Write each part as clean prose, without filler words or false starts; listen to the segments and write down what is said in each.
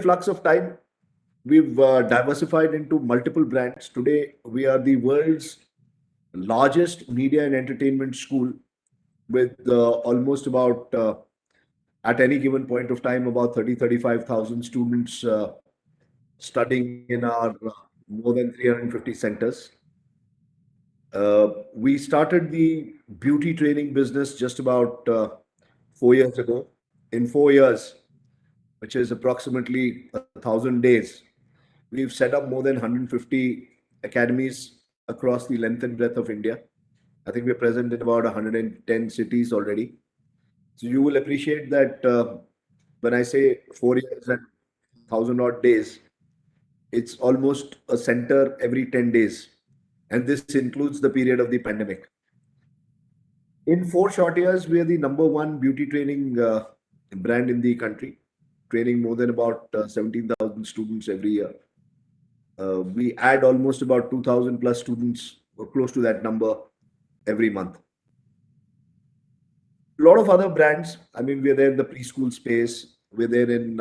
flux of time, we've diversified into multiple brands. Today, we are the world's largest media and entertainment school with almost about, at any given point of time, about 35,000 students studying in our more than 350 centers. We started the beauty training business just about 4 years ago. In 4 years, which is approximately 1,000 days, we've set up more than 150 academies across the length and breadth of India. I think we're present in about 110 cities already. So you will appreciate that when I say 4 years and 1,000 odd days, it's almost a center every 10 days. And this includes the period of the pandemic. In 4 short years, we are the number one beauty training brand in the country, training more than about 17,000 students every year. We add almost about 2,000 plus students, or close to that number, every month. A lot of other brands. I mean, we're there in the preschool space. We're there in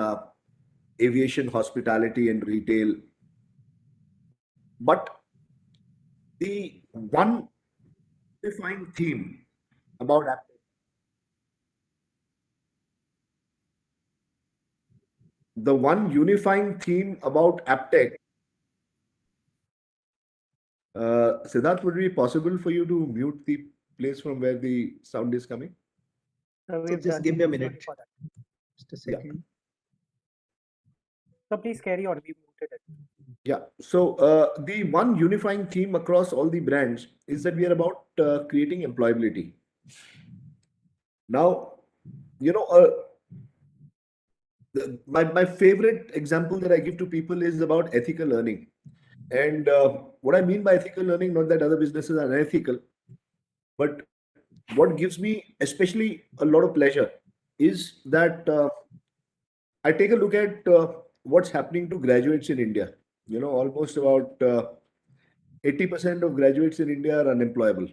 aviation, hospitality, and retail. But the one defined theme about the one unifying theme about Aptech, Siddharth, would it be possible for you to mute the place from where the sound is coming? So So we've just done. give me a Sorry minute. for that. Just a Yeah. second. So please carry on. We muted it. Yeah. So the one unifying theme across all the brands is that we are about creating employability. Now, you know, my favorite example that I give to people is about ethical learning. And what I mean by ethical learning, not that other businesses are unethical, but what gives me especially a lot of pleasure is that I take a look at what's happening to graduates in India. You know, almost about 80% of graduates in India are unemployable.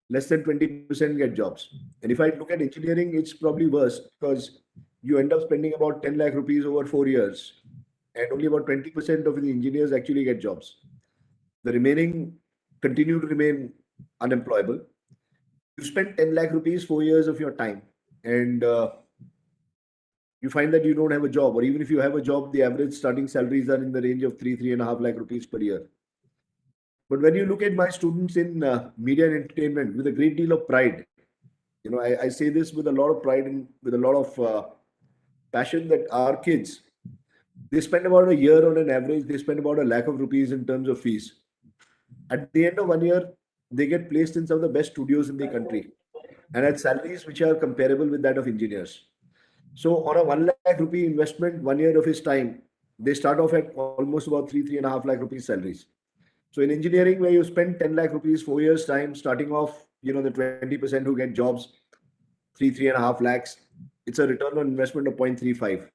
Less than 20% get jobs. And if I look at engineering, it's probably worse because you end up spending about 10 lakh rupees over 4 years, and only about 20% of the engineers actually get jobs. The remaining continue to remain unemployable. You spend 10 lakh rupees 4 years of your time, and you find that you don't have a job, or even if you have a job, the average starting salaries are in the range of 3.5 lakh rupees per year. But when you look at my students in media and entertainment with a great deal of pride, you know, I say this with a lot of pride and with a lot of passion that our kids, they spend about a year on an average, they spend about a lakh of rupees in terms of fees. At the end of 1 year, they get placed in some of the best studios in the country and at salaries which are comparable with that of engineers. So on a 1 lakh rupee investment, 1 year of his time, they start off at almost about 3.5 lakh rupees salaries. So in engineering, where you spend 10 lakh rupees 4 years time, starting off, you know, the 20% who get jobs, 3.5 lakhs, it's a return on investment of 0.35.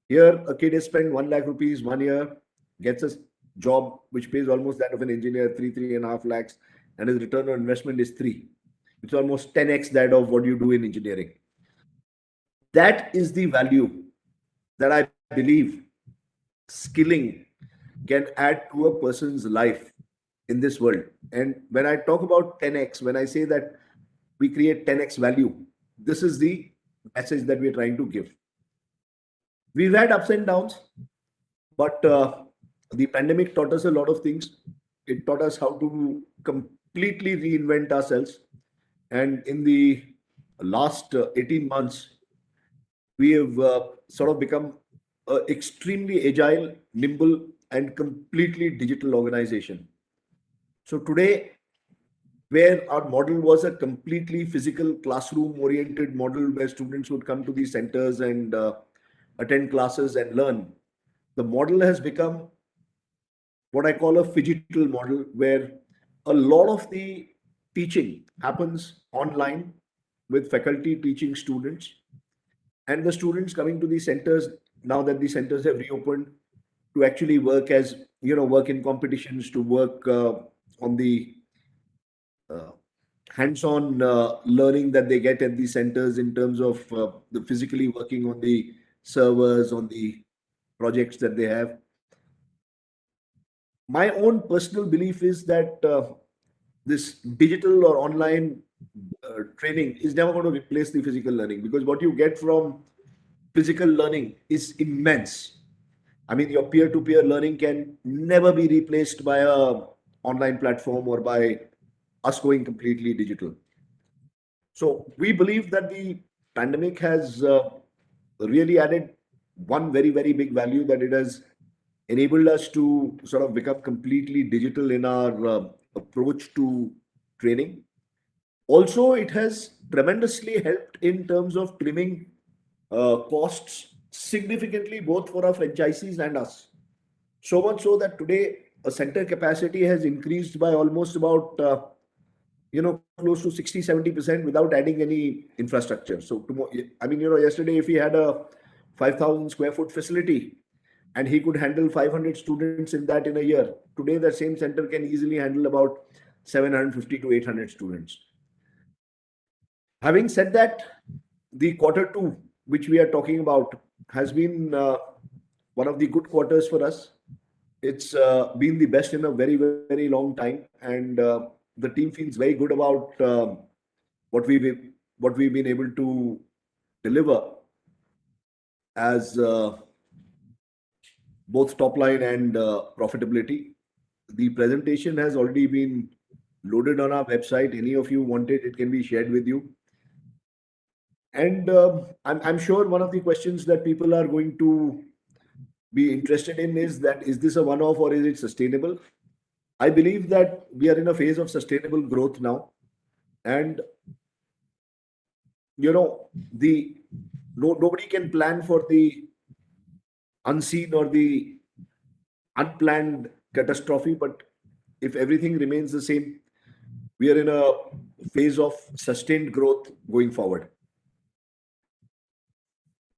Here, a kid has spent 1 lakh rupees 1 year, gets a job which pays almost that of an engineer, 3.5 lakhs, and his return on investment is three. It's almost 10x that of what you do in engineering. That is the value that I believe skilling can add to a person's life in this world. And when I talk about 10x, when I say that we create 10x value, this is the message that we're trying to give. We've had ups and downs, but the pandemic taught us a lot of things. It taught us how to completely reinvent ourselves. And in the last 18 months, we have sort of become an extremely agile, nimble, and completely digital organization. So today, where our model was a completely physical classroom oriented model where students would come to these centers and attend classes and learn, the model has become what I call a phygital model, where a lot of the teaching happens online with faculty teaching students, and the students coming to these centers now that the centers have reopened to actually work as, you know, work in competitions, to work on the uh, hands-on learning that they get at these centers in terms of the physically working on the servers, on the projects that they have. My own personal belief is that this digital or online training is never going to replace the physical learning, because what you get from physical learning is immense. I mean, your peer-to-peer learning can never be replaced by a online platform or by us going completely digital. So we believe that the pandemic has really added one very, very big value, that it has enabled us to sort of become completely digital in our approach to training. Also, it has tremendously helped in terms of trimming costs significantly, both for our franchisees and us. So much so that today a center capacity has increased by almost about close to 60-70% without adding any infrastructure. So I mean, yesterday if he had a 5,000 square foot facility and he could handle 500 students in that in a year, today that same center can easily handle about 750 to 800 students. Having said that, the quarter two, which we are talking about, has been one of the good quarters for us. It's been the best in a very, very long time, and the team feels very good about what we've what we've been able to deliver as both top line and profitability. The presentation has already been loaded on our website. Any of you want it, it can be shared with you. And I'm sure one of the questions that people are going to be interested in is that, is this a one-off or is it sustainable? I believe that we are in a phase of sustainable growth now, and the nobody can plan for the unseen or the unplanned catastrophe. But if everything remains the same, we are in a phase of sustained growth going forward.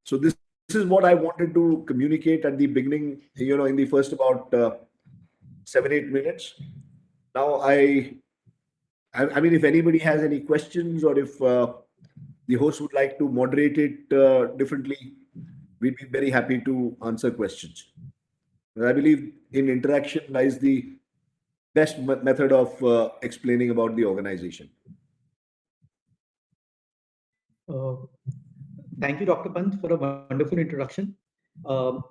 So this is what I wanted to communicate at the beginning, in the first about 7-8 minutes. Now I mean, if anybody has any questions, or if the host would like to moderate it differently, we'd be very happy to answer questions. I believe in interaction lies the best method of explaining about the organization. Thank you, Dr. Pant, for a wonderful introduction. Would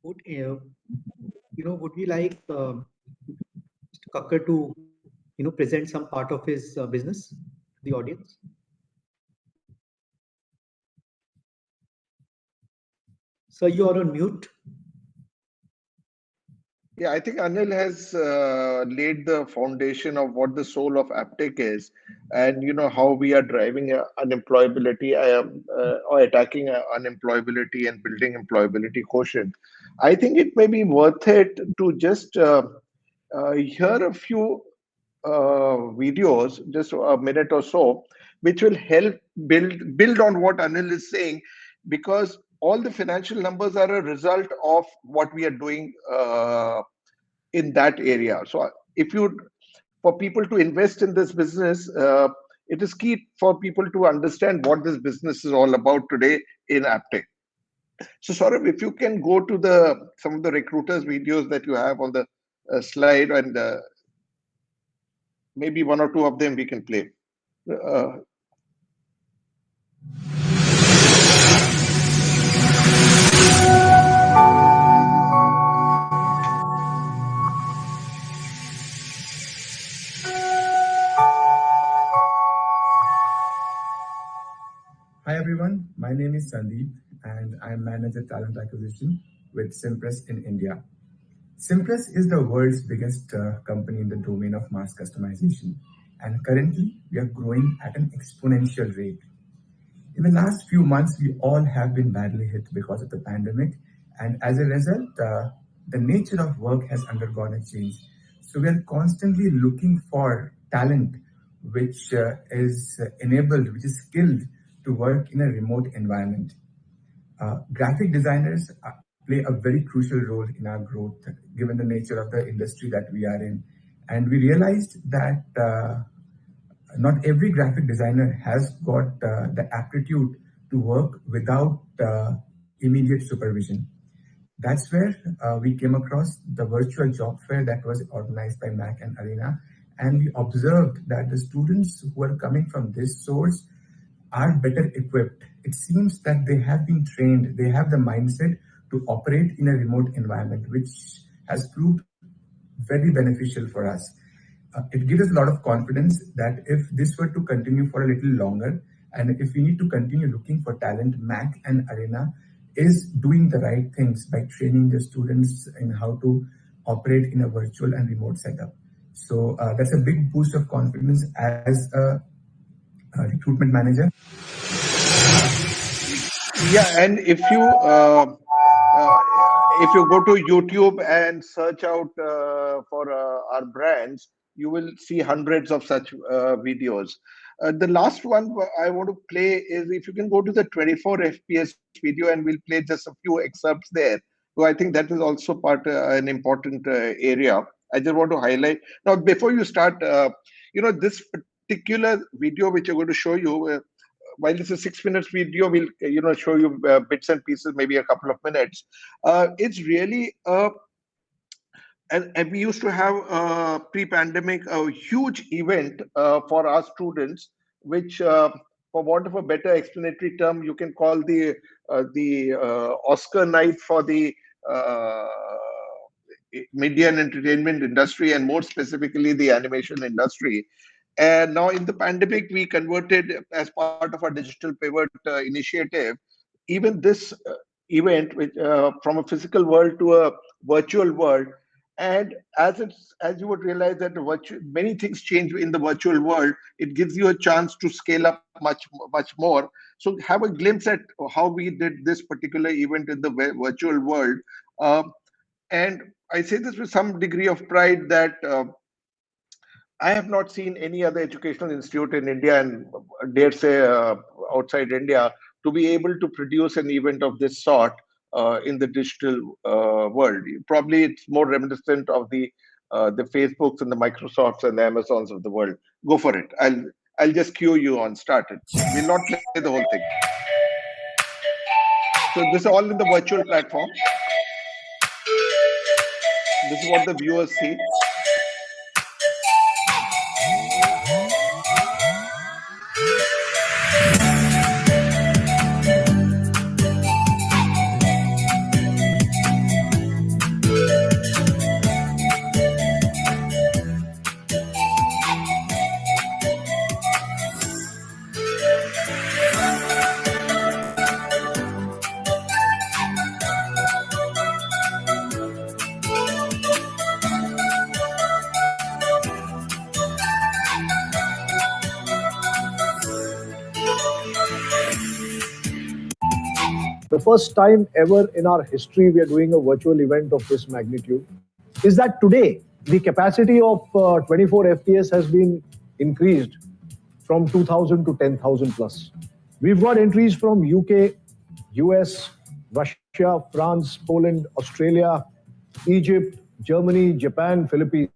would we like Mr. Kakkar to present some part of his business to the audience? Sir, you are on mute. Yeah, I think Anil has laid the foundation of what the soul of Aptech is, and how we are driving unemployability, or attacking unemployability and building employability quotient. I think it may be worth it to just hear a few videos, just a minute or so, which will help build on what Anil is saying, because all the financial numbers are a result of what we are doing in that area. So if for people to invest in this business, it is key for people to understand what this business is all about today in Aptech. So Saurabh, if you can go to some of the recruiters videos that you have on the slide, and maybe one or two of them we can play. Hi everyone, my name is Sandeep and I manage talent acquisition with Simpress in India. Simpress is the world's biggest company in the domain of mass customization, and currently we are growing at an exponential rate. In the last few months, we all have been badly hit because of the pandemic, and as a result, the nature of work has undergone a change. So we are constantly looking for talent which is enabled, which is skilled to work in a remote environment. Graphic designers play a very crucial role in our growth, given the nature of the industry that we are in. And we realized that not every graphic designer has got the aptitude to work without immediate supervision. That's where we came across the virtual job fair that was organized by MAC and Arena. And we observed that the students who are coming from this source are better equipped. It seems that they have been trained, they have the mindset to operate in a remote environment, which has proved very beneficial for us. It gives us a lot of confidence that if this were to continue for a little longer, and if we need to continue looking for talent, MAC and Arena is doing the right things by training the students in how to operate in a virtual and remote setup. So that's a big boost of confidence as a recruitment manager. Yeah, and if you go to YouTube and search out for our brands, you will see hundreds of such videos. The last one I want to play is if you can go to the 24 FPS video, and we'll play just a few excerpts there. So I think that is also an important area. I just want to highlight. Now, before you start, this particular video which I'm going to show you, while this is 6 minutes video, we'll show you bits and pieces, maybe a couple of minutes. It's really and we used to have pre-pandemic a huge event for our students, which for want of a better explanatory term, you can call the Oscar night for the media and entertainment industry, and more specifically the animation industry. And now in the pandemic, we converted, as part of our digital pivot initiative, even this event, which from a physical world to a virtual world. And as you would realize that many things change in the virtual world, it gives you a chance to scale up much more. So have a glimpse at how we did this particular event in the virtual world. And I say this with some degree of pride that I have not seen any other educational institute in India, and dare say outside India, to be able to produce an event of this sort in the digital world. Probably it's more reminiscent of the Facebooks and the Microsofts and the Amazons of the world. Go for it. I'll just cue you on. Start it. We'll not play the whole thing. So this is all in the virtual platform. This is what the viewers see. The first time ever in our history we are doing a virtual event of this magnitude is that today the capacity of 24 FPS has been increased from 2,000 to 10,000 plus. We've got entries from UK, US, Russia, France, Poland, Australia, Egypt, Germany, Japan, Philippines.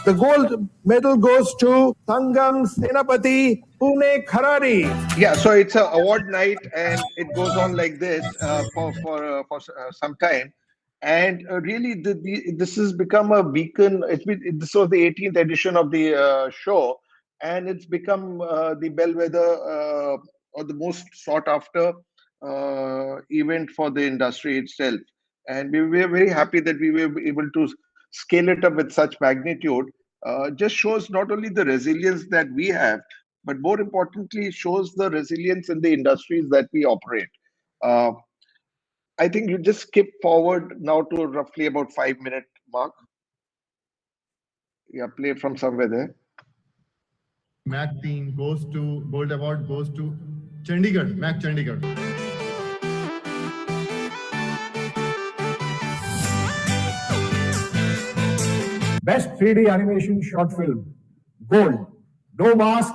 The gold medal goes to Sangam Senapati Pune Kharari. Yeah, so it's an award night, and it goes on like this for some time. And really, this has become a beacon. This was the 18th edition of the show, and it's become the bellwether or the most sought after event for the industry itself. And we were very happy that we were able to scale it up with such magnitude. Just shows not only the resilience that we have, but more importantly, shows the resilience in the industries that we operate. I think you just skip forward now to roughly about 5-minute mark. Yeah, play from somewhere there. MAC team goes to Gold Award goes to Chandigarh, MAC Chandigarh. Best 3D animation short film. Gold. No mask,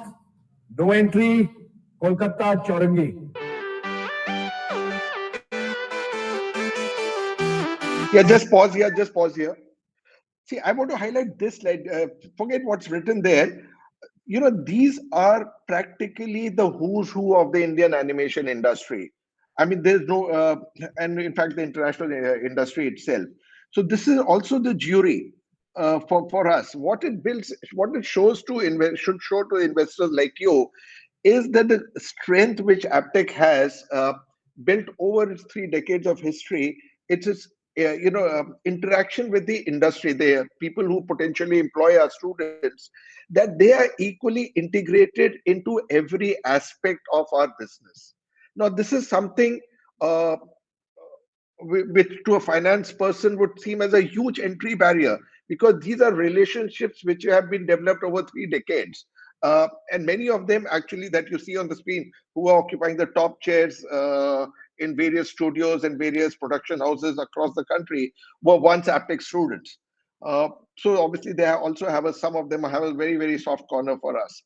no entry. Kolkata Chaurangi. Yeah, just pause here. See, I want to highlight this slide. Forget what's written there. these are practically the who's who of the Indian animation industry. I mean, there's no, and in fact, the international industry itself. So this is also the jury for us. What it builds, what it shows to should show to investors like you, is that the strength which Aptech has built over its 3 decades of history. It's its interaction with the industry, the people who potentially employ our students, that they are equally integrated into every aspect of our business. Now, this is something which to a finance person would seem as a huge entry barrier, because these are relationships which have been developed over 3 decades. And many of them actually that you see on the screen, who are occupying the top chairs in various studios and various production houses across the country, were once Aptech students. So obviously they also have some of them have a very, very soft corner for us.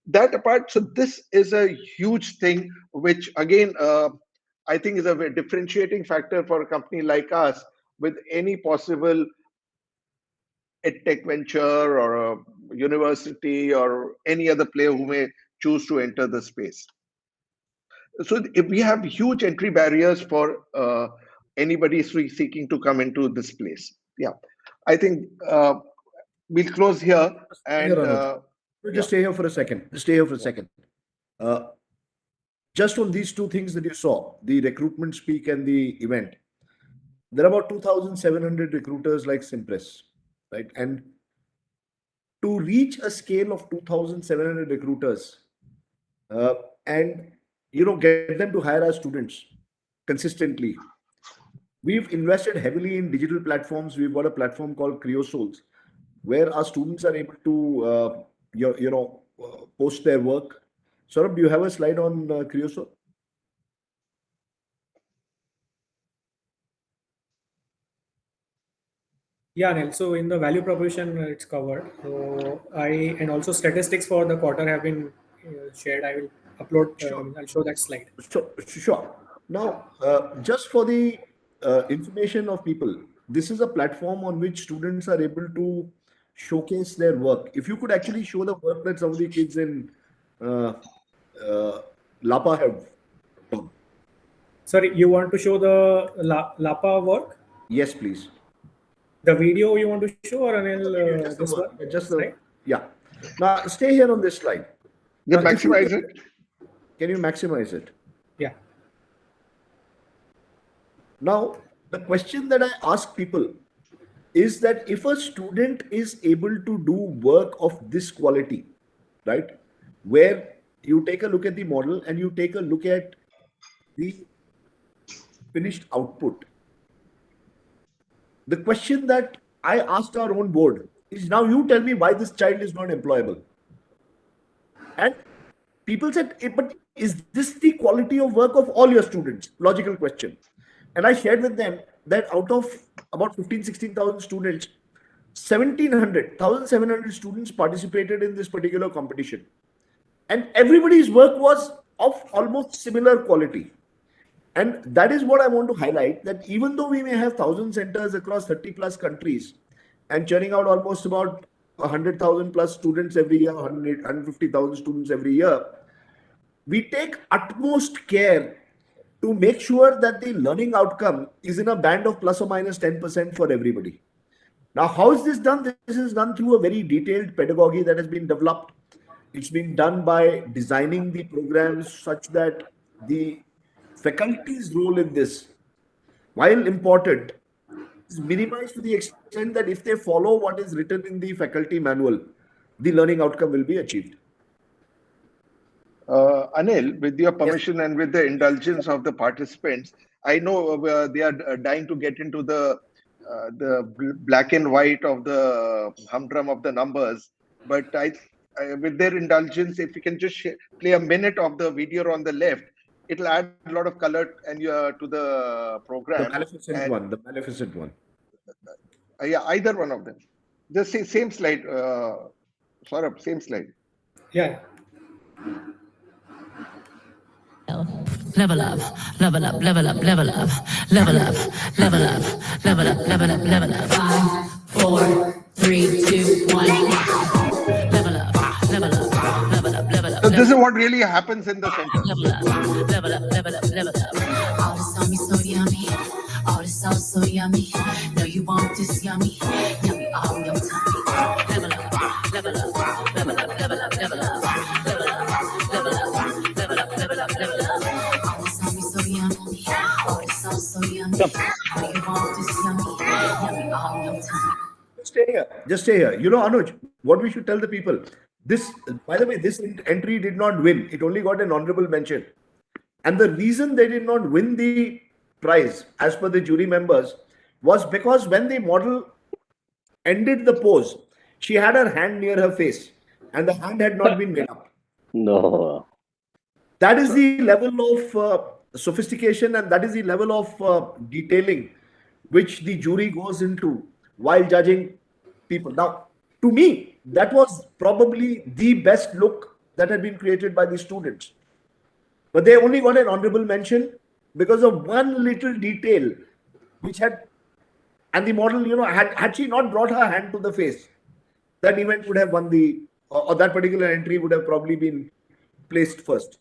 That apart, so this is a huge thing, which again, I think is a very differentiating factor for a company like us with any possible EdTech venture or a university or any other player who may choose to enter the space. So if we have huge entry barriers for anybody seeking to come into this place. Yeah, I think we'll close here and just stay here for a second. Just stay here for a second. Just on these 2 things that you saw, the recruitment speak and the event, there are about 2,700 recruiters like Simpress, right? And to reach a scale of 2,700 recruiters and get them to hire our students consistently, we've invested heavily in digital platforms. We've got a platform called Creosouls, where our students are able to post their work. Saurabh, do you have a slide on Creosoul? Yeah, Anil. So in the value proposition, it's covered. So and also statistics for the quarter have been shared. I will upload. I'll show that slide. Sure. Now, just for the information of people, this is a platform on which students are able to showcase their work. If you could actually show the work that some of the kids in Lapa have done. Sorry, you want to show the Lapa work? Yes, please. The video you want to show, or Anil? Yeah. Now stay here on this slide. You maximize it. Can you maximize it? Yeah. Now, the question that I ask people is that if a student is able to do work of this quality, right, where you take a look at the model and you take a look at the finished output, the question that I asked our own board is, now you tell me why this child is not employable. And people said, but is this the quality of work of all your students? Logical question. And I shared with them that out of about 16,000 students, 1,700 students participated in this particular competition. And everybody's work was of almost similar quality. And that is what I want to highlight, that even though we may have 1,000 centers across 30 plus countries and churning out almost about 100,000 plus students every year, 150,000 students every year, we take utmost care to make sure that the learning outcome is in a band of plus or minus 10% for everybody. Now, how is this done? This is done through a very detailed pedagogy that has been developed. It's been done by designing the programs such that the faculty's role in this, while important, is minimized to the extent that if they follow what is written in the faculty manual, the learning outcome will be achieved. Anil, with your permission and with the indulgence of the participants, I know they are dying to get into the black and white of the humdrum of the numbers, but with their indulgence, if you can just play a minute of the video on the left, it'll add a lot of color and to the program. The Maleficent one. Yeah, either one of them. The same slide. Saurabh, same slide. Yeah. Level up, level up, level up, level up, level up, level up, level up, level up, level up. 5, 4, 3, 2, 1. Level up, level up. this is what really happens in the center. level up, level up, level up, level up. All this on me so yummy, all this sauce so yummy. Know you want this yummy, yummy all your tummy. Level up, level up, level up, level up, level up, level up, level up, level up, level up, level up. All this on me so yummy, all this sauce so yummy. Know you want this yummy, yummy all your tummy. Stay here. Just stay here. You know, Anuj, what we should tell the people. This, by the way, this entry did not win. It only got an honorable mention. And the reason they did not win the prize, as per the jury members, was because when the model ended the pose, she had her hand near her face, and the hand had not been made up. No. That is the level of sophistication, and that is the level of detailing which the jury goes into while judging people. Now, to me, that was probably the best look that had been created by the students. But they only got an honorable mention because of one little detail which had, and the model, you know, had she not brought her hand to the face, that event would have won the, or that particular entry would have probably been placed first.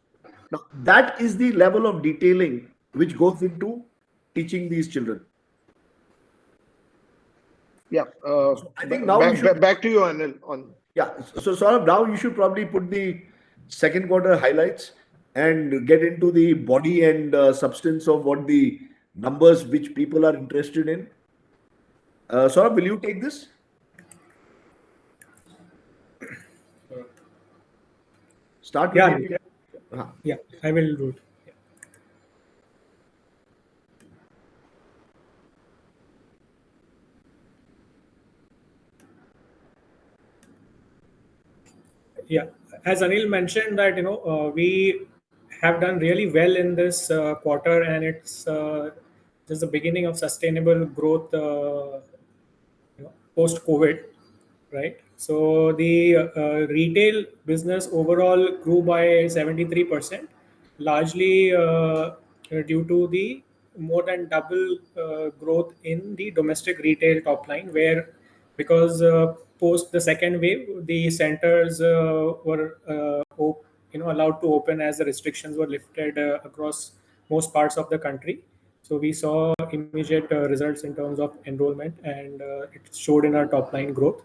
Now, that is the level of detailing which goes into teaching these children. Yeah. I think now we should, back to you, Anil. On yeah. So Saurabh, now you should probably put the second quarter highlights and get into the body and substance of what the numbers which people are interested in. Saurabh, will you take this? Start. Yeah. with the- Yeah, I will do it. Yeah, as Anil mentioned that, you know, we have done really well in this quarter, and it's just the beginning of sustainable growth, you know, post COVID, right? So the retail business overall grew by 73%, largely due to the more than double growth in the domestic retail top line, where because post the second wave, the centers were allowed to open as the restrictions were lifted across most parts of the country. So we saw immediate results in terms of enrollment, and it showed in our top line growth.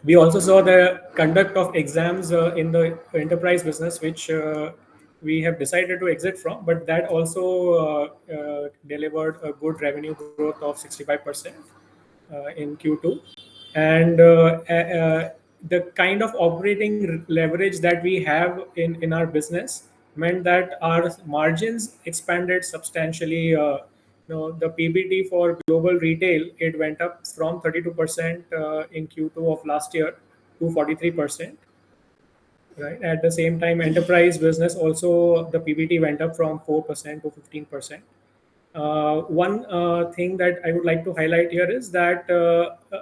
We also saw the conduct of exams in the enterprise business, which we have decided to exit from, but that also delivered a good revenue growth of 65% in Q2. And the kind of operating leverage that we have in our business meant that our margins expanded substantially. The PBT for global retail, it went up from 32% in Q2 of last year to 43%. Right. At the same time, enterprise business also, the PBT went up from 4% to 15%. One thing that I would like to highlight here is that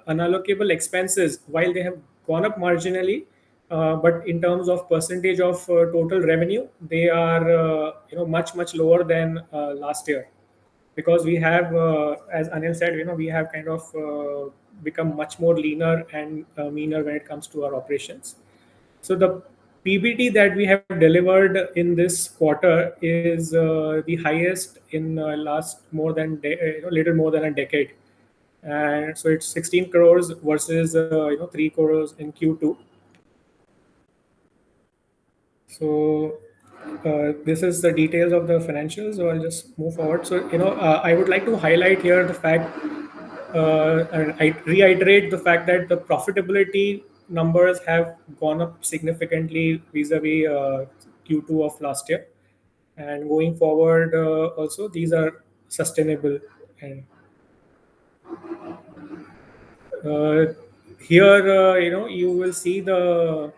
unallocable expenses, while they have gone up marginally, but in terms of percentage of total revenue, they are much lower than last year, because we have, as Anil said, we have kind of become much more leaner and meaner when it comes to our operations. So the PBT that we have delivered in this quarter is the highest in last little more than a decade, and so it's 16 crores versus 3 crores in Q2. So this is the details of the financials. So I'll just move forward. So I would like to highlight here the fact, and I reiterate the fact that the profitability numbers have gone up significantly vis-a-vis Q2 of last year, and going forward also these are sustainable. And here you will see the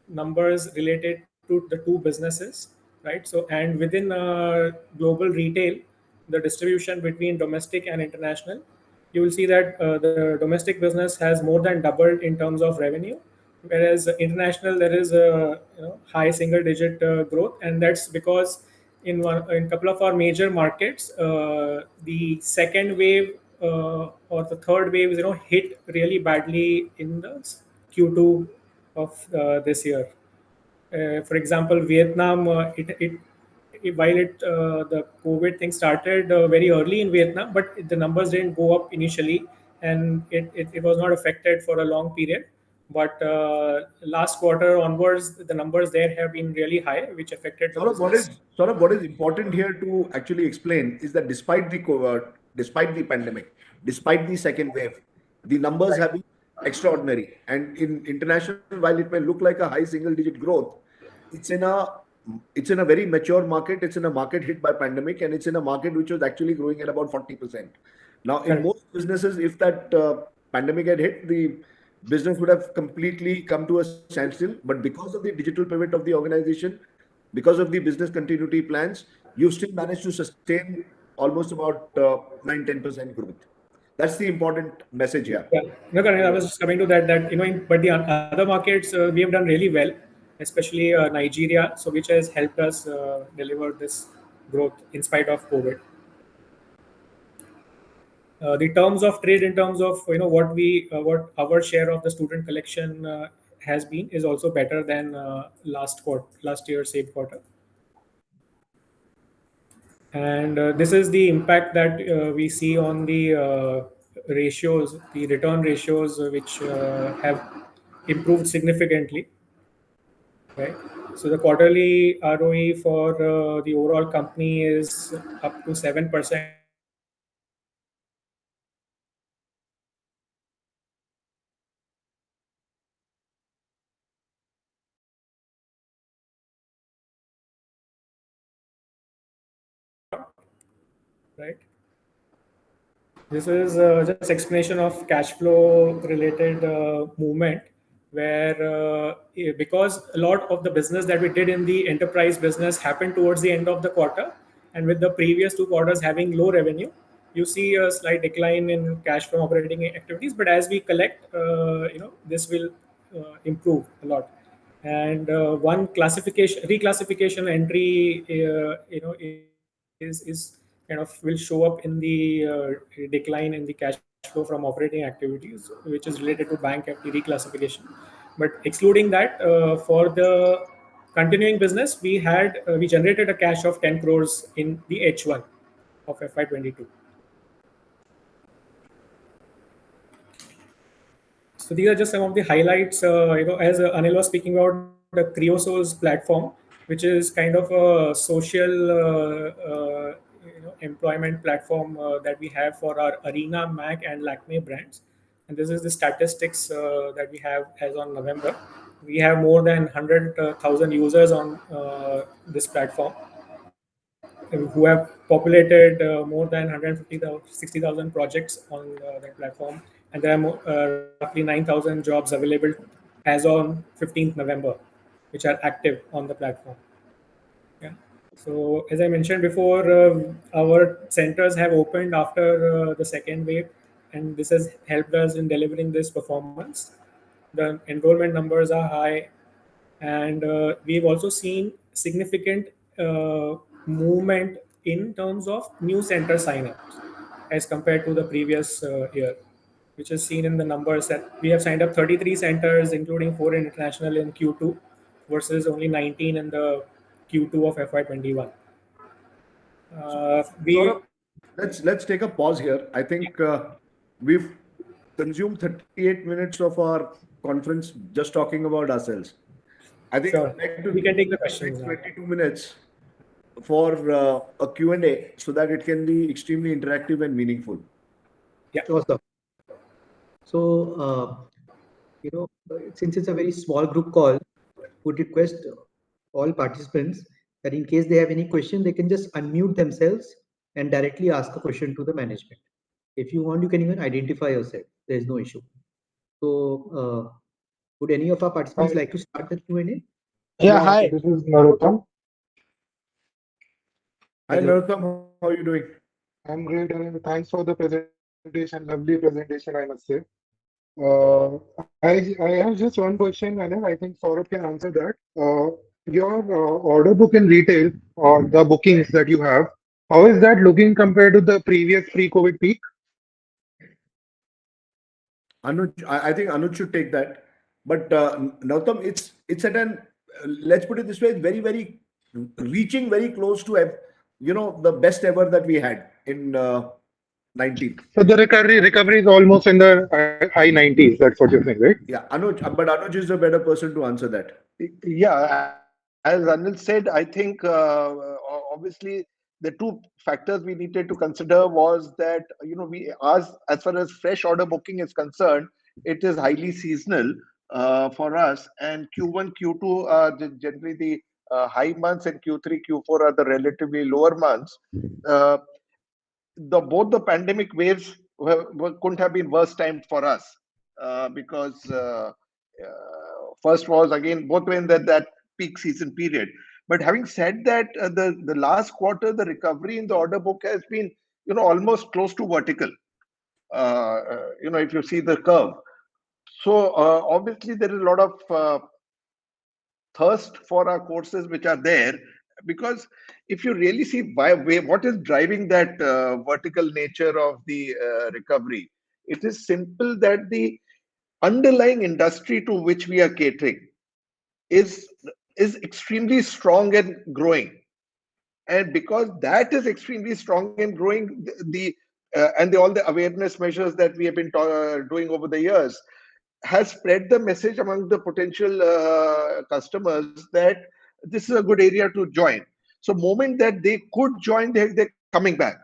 numbers related to the two businesses, right? So, and within global retail, the distribution between domestic and international, you will see that the domestic business has more than doubled in terms of revenue, whereas international, there is a high single digit growth, and that's because in a couple of our major markets, the second wave or the third wave hit really badly in the Q2 of this year. For example, Vietnam, while the COVID thing started very early in Vietnam, but the numbers didn't go up initially, and it was not affected for a long period. But last quarter onwards, the numbers there have been really high, which affected the business. What is important here to actually explain is that despite the pandemic, despite the second wave, the numbers have been extraordinary. And in international, while it may look like a high single-digit growth, it's in a it's in a very mature market. It's in a market hit by pandemic, and it's in a market which was actually growing at about 40%. Now, in Correct. most businesses, if that pandemic had hit, the business would have completely come to a standstill. But because of the digital pivot of the organization, because of the business continuity plans, you still managed to sustain almost about 9-10% growth. That's the important message here. Yeah, no, correct. I was just coming to that. But the other markets we have done really well, especially Nigeria, so which has helped us deliver this growth in spite of COVID. The terms of trade, in terms of what our share of the student collection has been, is also better than last year same quarter. And this is the impact that we see on the ratios, the return ratios, which have improved significantly, right? So the quarterly ROE for the overall company is up to 7%. Right. This is just explanation of cash flow related movement, where because a lot of the business that we did in the enterprise business happened towards the end of the quarter, and with the previous 2 quarters having low revenue, you see a slight decline in cash from operating activities. But as we collect, this will improve a lot. And one reclassification entry, is kind of will show up in the decline in the cash flow from operating activities, which is related to bank FD reclassification. But excluding that, for the continuing business, we generated a cash of 10 crores in the H1 of FY22. So these are just some of the highlights. As Anil was speaking about the Creosource platform, which is kind of a social employment platform that we have for our Arena, Mac, and Lakme brands. And this is the statistics that we have as on November. We have more than 100,000 users on this platform, who have populated more than 160,000 projects on that platform, and there are roughly 9,000 jobs available as on 15th November, which are active on the platform. Yeah. So as I mentioned before, our centers have opened after the second wave, and this has helped us in delivering this performance. The enrollment numbers are high, and we've also seen significant movement in terms of new center sign-ups as compared to the previous year, which is seen in the numbers that we have signed up 33 centers, including 4 international in Q2, versus only 19 in the Q2 of FY21. Saurabh, let's take a pause here. I think we've consumed 38 minutes of our conference just talking about ourselves. I think Sure. I'd like to We can take the questions now. 22 minutes for a Q&A, so that it can be extremely interactive and meaningful. Sure, sir. So, since it's a very small group call, would request all participants that in case they have any question, they can just unmute themselves and directly ask a question to the management. If you want, you can even identify yourself. There is no issue. So, would any of our participants like to start the Q&A? Yeah, hi, this is Narottam. Hi, Narottam, how are you doing? I'm great, and thanks for the presentation. Lovely presentation, I must say. I have just one question, and I think Saurabh can answer that. Your order book in retail, or the bookings that you have, how is that looking compared to the previous pre-COVID peak? Anuj, I think Anuj should take that. But Narottam, it's at an let's put it this way, it's very, very reaching very close to, the best ever that we had in 19. So the recovery is almost in the high 90s. That's what you're saying, right? Yeah, Anuj, but Anuj is a better person to answer that. Yeah, as Anil said, I think obviously the two factors we needed to consider was that as far as fresh order booking is concerned, it is highly seasonal for us, and Q1, Q2 are generally the high months, and Q3, Q4 are the relatively lower months. Uh, both the pandemic waves couldn't have been worse timed for us because first was again both were in that peak season period. But having said that, the last quarter, the recovery in the order book has been almost close to vertical. If you see the curve, so obviously there is a lot of thirst for our courses which are there, because if you really see what is driving that vertical nature of the recovery, it is simple that the underlying industry to which we are catering is extremely strong and growing, and because that is extremely strong and growing, all the awareness measures that we have been doing over the years has spread the message among the potential customers that this is a good area to join. So moment that they could join, they're coming back,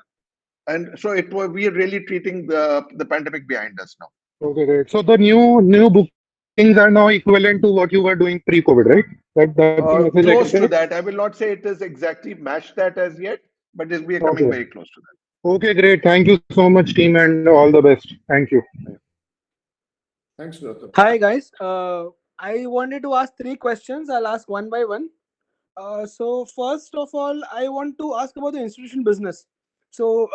and so we are really treating the pandemic behind us now. Okay, great. So the new bookings are now equivalent to what you were doing pre-COVID, right? That's the message I can Close to take? that. I will not say it is exactly matched that as yet, but we are coming Okay. very close to that. Okay, great. Thank you so much, team, and all the best. Thank you. Thanks, Gautam. Hi guys, I wanted to ask three questions. I'll ask one by one. So first of all, I want to ask about the institution business. So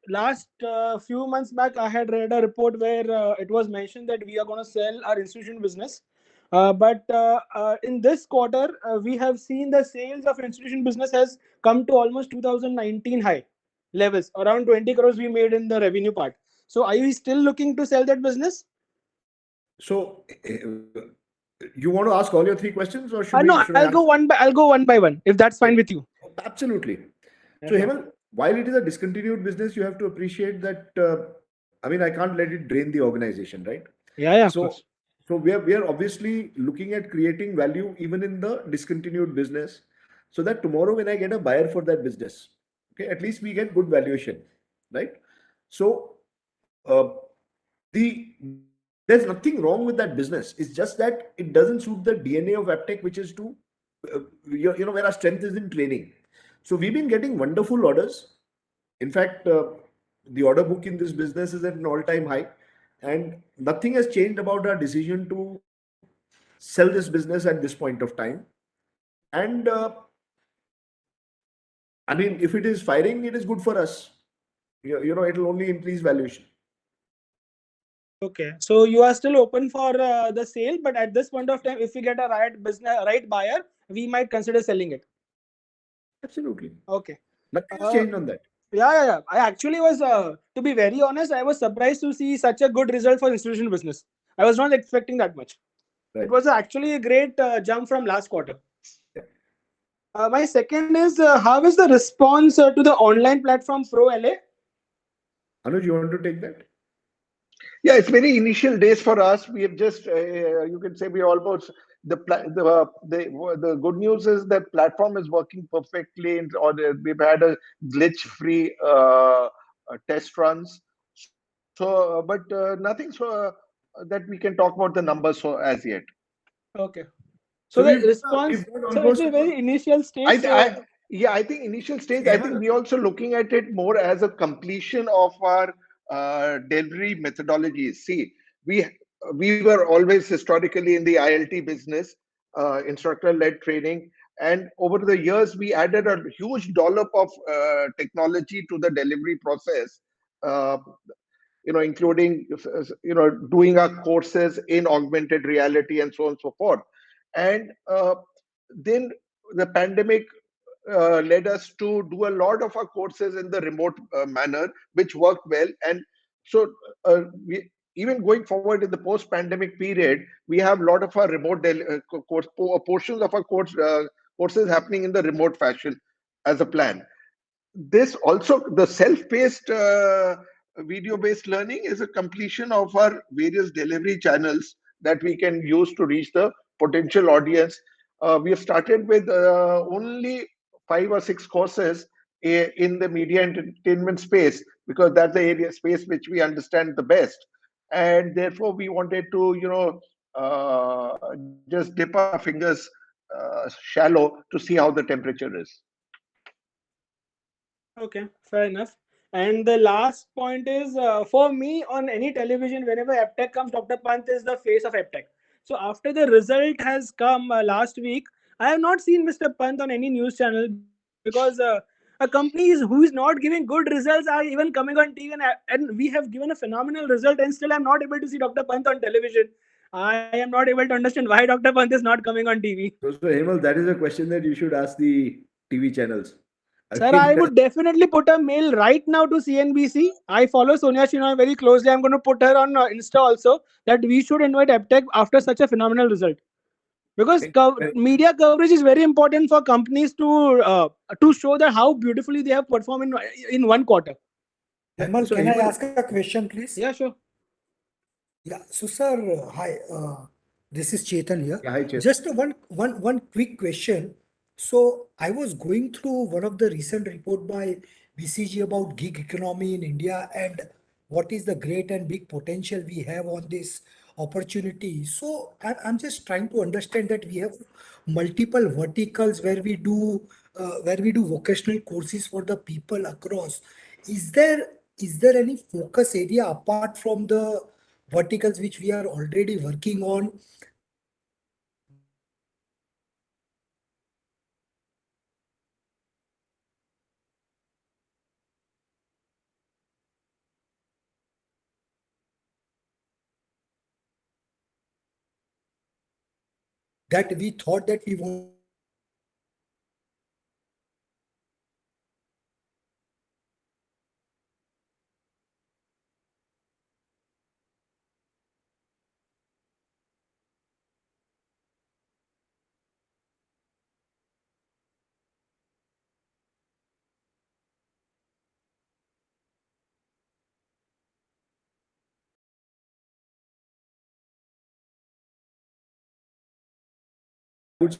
last few months back, I had read a report where it was mentioned that we are going to sell our institution business. But in this quarter, we have seen the sales of institution business has come to almost 2019 high levels. Around 20 crores we made in the revenue part. So are you still looking to sell that business? So, you want to ask all your three questions, or should No, I I'll go one by one if that's fine with you. Absolutely. So, Okay. Hemal, while it is a discontinued business, you have to appreciate that. I can't let it drain the organization, right? Yeah, of So, course. so we are obviously looking at creating value even in the discontinued business, so that tomorrow when I get a buyer for that business, okay, at least we get good valuation, right? So, uh, the there's nothing wrong with that business. It's just that it doesn't suit the DNA of Aptech, which is to where our strength is in training. So we've been getting wonderful orders. In fact, the order book in this business is at an all-time high, and nothing has changed about our decision to sell this business at this point of time. And if it is firing, it is good for us. It'll only increase valuation. Okay, so you are still open for the sale, but at this point of time, if we get a right buyer, we might consider selling it. Absolutely. Okay. Nothing has changed on that. Yeah. I actually was, to be very honest, I was surprised to see such a good result for institution business. I was not expecting that much. Right. It was actually a great jump from last quarter. My second is, how is the response to the online platform Pro LA? Anuj, you want to take that? Yeah, it's very initial days for us. We have just, you can say, we almost the good news is that platform is working perfectly, we've had a glitch-free test runs. So, but nothing that we can talk about the numbers as yet. Okay. So So the we've response, got so it's a very initial stage. I think initial stage, I think we're also looking at it more as a completion of our delivery methodologies. See, we were always historically in the ILT business, instructor-led training, and over the years we added a huge dollop of technology to the delivery process. Including doing our courses in augmented reality and so on and so forth. And then the pandemic led us to do a lot of our courses in the remote manner, which worked well. And so even going forward in the post-pandemic period, we have a lot of our portions of our courses happening in the remote fashion as a plan. This also, the self-paced video-based learning is a completion of our various delivery channels that we can use to reach the potential audience. We have started with only 5 or 6 courses in the media entertainment space, because that's the area space which we understand the best, and therefore we wanted to just dip our fingers shallow to see how the temperature is. Okay, fair enough. And the last point is, for me, on any television, whenever AppTech comes, Dr. Pant is the face of AppTech. So after the result has come last week, I have not seen Mr. Pant on any news channel, because a company who is not giving good results are even coming on TV, and we have given a phenomenal result, and still I'm not able to see Dr. Pant on television. I am not able to understand why Dr. Pant is not coming on TV. So Hemal, that is a question that you should ask the TV channels. Sir, I would definitely put a mail right now to CNBC. I follow Sonia Shinoy very closely. I'm going to put her on Insta also, that we should invite AppTech after such a phenomenal result. Because media coverage is very important for companies to show that how beautifully they have performed in one quarter. Hemal, So can I Hemal- ask a question, please? Yeah, sure. Yeah. So, sir, hi. This is Chetan here. Yeah, hi, Chetan. Just one quick question. So, I was going through one of the recent report by BCG about gig economy in India and what is the great and big potential we have on this opportunity. So, I'm just trying to understand that we have multiple verticals where we do vocational courses for the people across. Is there any focus area apart from the verticals which we are already working on? That we thought that we want. would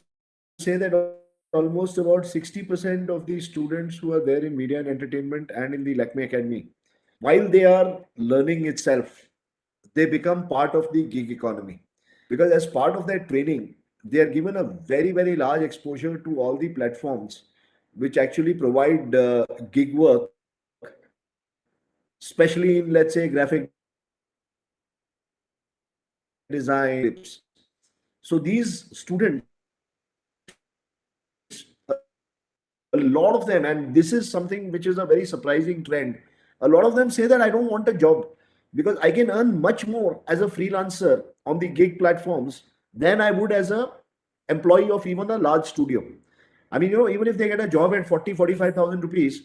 say that almost about 60% of the students who are there in media and entertainment and in the Lakme Academy, while they are learning itself, they become part of the gig economy. Because as part of their training, they are given a very, very large exposure to all the platforms which actually provide gig work, especially in, let's say, graphic design. So these students, a lot of them, and this is something which is a very surprising trend, a lot of them say that I don't want a job because I can earn much more as a freelancer on the gig platforms than I would as a employee of even a large studio. I mean, even if they get a job at 45,000 rupees,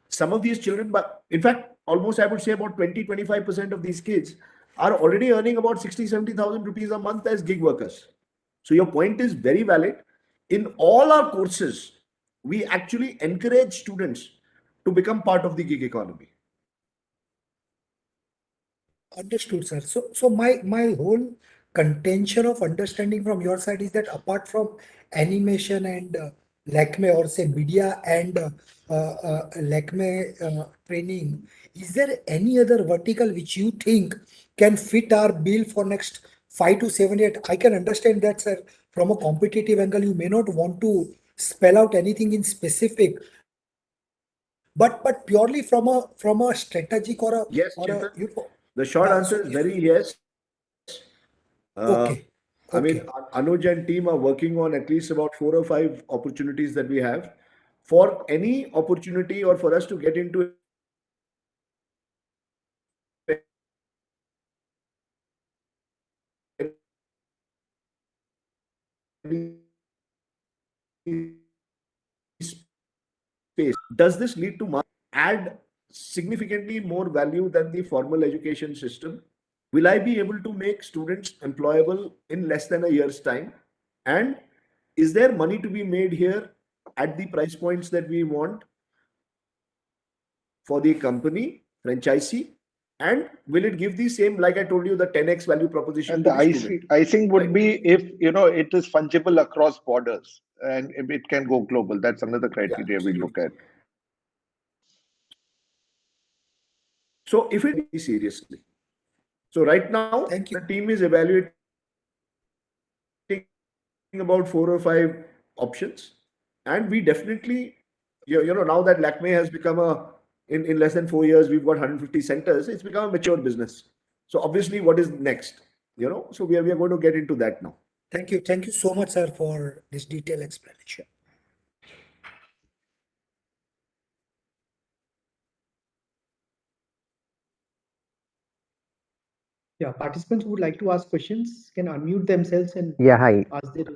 some of these children, but in fact, almost I would say about 20-25% of these kids are already earning about 60-70,000 rupees a month as gig workers. So your point is very valid. In all our courses, we actually encourage students to become part of the gig economy. Understood, sir. So my whole contention of understanding from your side is that apart from animation and Lakme, or say media and Lakme training, is there any other vertical which you think can fit our bill for next 5 to 7 years? I can understand that, sir. From a competitive angle, you may not want to spell out anything in specific, but purely from a strategic or a Yes, or a Chetan. The short answer is very yes. Okay. I mean, Anuj and team are working on at least about 4 or 5 opportunities that we have. For any opportunity or for us to get into space, does this add significantly more value than the formal education system? will I be able to make students employable in less than a year's time? And is there money to be made here at the price points that we want for the company, franchisee? And will it give the same, like I told you, the 10x value proposition And to the the student? icing would Right. be if it is fungible across borders and if it can go global. That's another criteria we look at. So if it is seriously, so right now Thank you. the team is evaluating about 4 or 5 options, and we definitely, now that Lakme has become in less than 4 years, we've got 150 centers. It's become a mature business. So obviously, what is next? So we are going to get into that now. Thank you. Thank you so much, sir, for this detailed explanation. Yeah, participants who would like to ask questions can unmute themselves and Yeah, hi. ask their.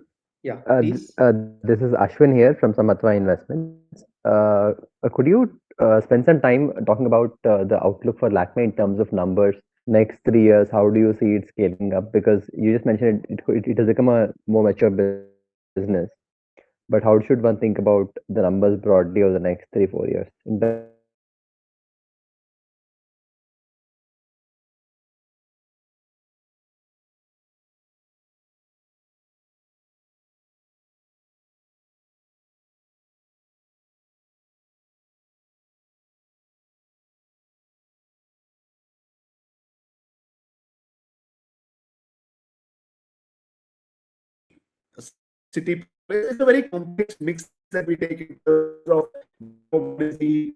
Yeah, This please. is Ashwin here from Samatva Investments. Could you spend some time talking about the outlook for Lakme in terms of numbers? Next 3 years, how do you see it scaling up? Because you just mentioned it has become a more mature business. But how should one think about the numbers broadly over the next 3-4 years? In terms City is a very complex mix that we take in terms of what is the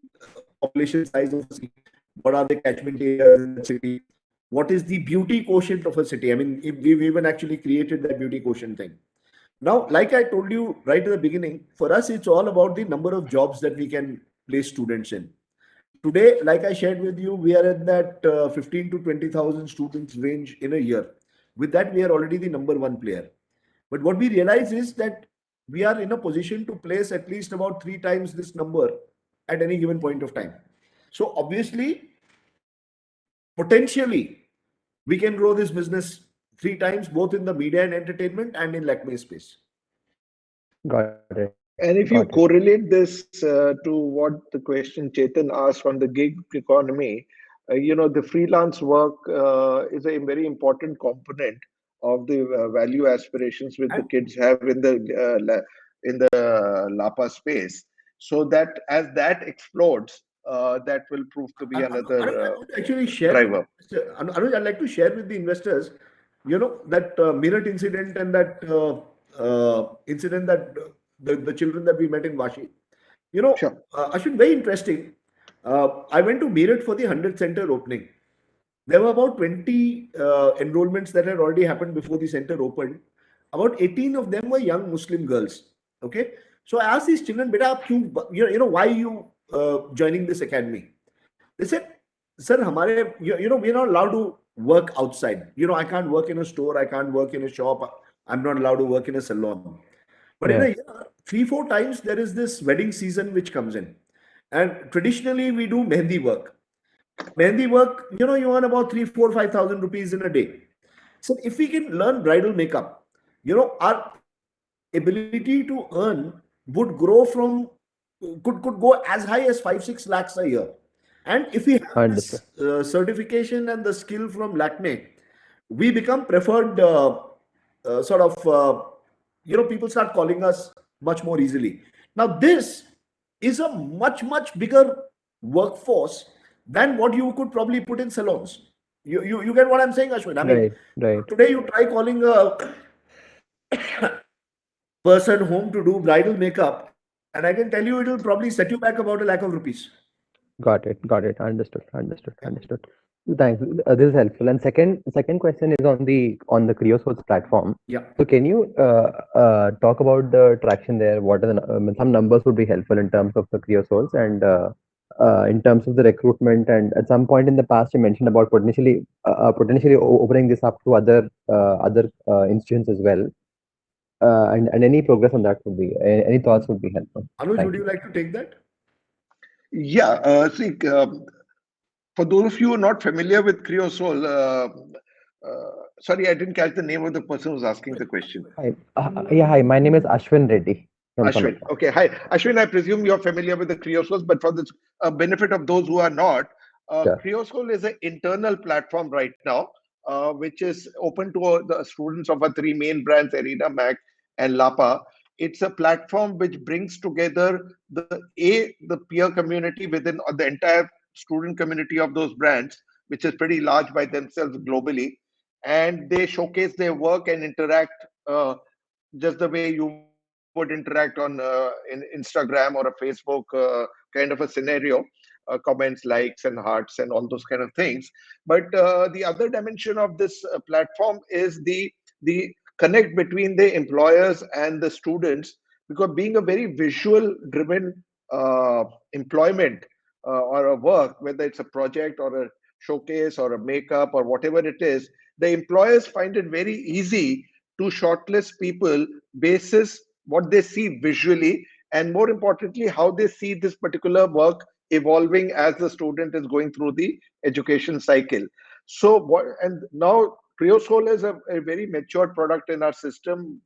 population size of a city, what are the catchment areas in the city, what is the beauty quotient of a city. I mean, we've even actually created that beauty quotient thing. Now, like I told you right at the beginning, for us, it's all about the number of jobs that we can place students in. Today, like I shared with you, we are at that 15 to 20,000 students range in a year. With that, we are already the number one player. But what we realize is that we are in a position to place at least about 3 times this number at any given point of time. So obviously, potentially, we can grow this business 3 times, both in the media and entertainment and in Lakme space. got it. And if you Got it. correlate this to what the question Chetan asked on the gig economy, the freelance work is a very important component of the value aspirations which the kids have in the Lapa space. So that as that explodes, that will prove to be another I would actually share. driver. Anuj, I'd like to share with the investors, that Meerut incident and that incident that the children that we met in Vashi. Sure. Ashwin, very interesting. I went to Meerut for the 100th center opening. There were about 20 enrollments that had already happened before the center opened. About 18 of them were young Muslim girls. Okay, so I asked these children, "Beta, aap kyun, why are you joining this academy?" They said, "Sir, we're not allowed to work outside. I can't work in a store. I can't work in a shop. I'm not allowed to work in a salon. But in a year, 3-4 times there is this wedding season which comes in, and traditionally we do mehndi work. Mehndi work, you earn about 3,000-5,000 rupees in a day. So if we can learn bridal makeup, our ability to earn would grow from could go as high as 5-6 lakhs a year. And if we have this certification and the skill from Lakme, we become preferred people start calling us much more easily. Now, this is a much, much bigger workforce than what you could probably put in salons. You get what I'm saying, Ashwin? I mean, Right. today you try calling a person home to do bridal makeup, and I can tell you it will probably set you back about 1 lakh of rupees. Got it. Understood. Thanks. This is helpful. And second question is on the Creosotes platform. Yeah. So can you talk about the traction there? What are some numbers would be helpful in terms of the Creosotes and in terms of the recruitment. And at some point in the past, you mentioned about potentially opening this up to other institutions as well. And any progress on that would be any thoughts would be helpful. Anuj, would you like to take that? Yeah, for those of you who are not familiar with Creosol, Sorry, I didn't catch the name of the person who's asking the question. Hi. Yeah, hi. My name is Ashwin Reddy from Ashwin. Samasta. Okay, hi. Ashwin, I presume you're familiar with the Creosol, but for the benefit of those who are not, Sure. Creosol is an internal platform right now, which is open to the students of our three main brands, Arena, Mac, and Lapa. It's a platform which brings together the peer community within the entire student community of those brands, which is pretty large by themselves globally, and they showcase their work and interact just the way you would interact on in Instagram or a Facebook kind of a scenario, comments, likes, and hearts, and all those kind of things. But the other dimension of this platform is the connect between the employers and the students, because being a very visual driven employment or a work, whether it's a project or a showcase or a makeup or whatever it is, the employers find it very easy to shortlist people basis what they see visually, and more importantly, how they see this particular work evolving as the student is going through the education cycle. So what, and now Creosol is a very mature product in our system.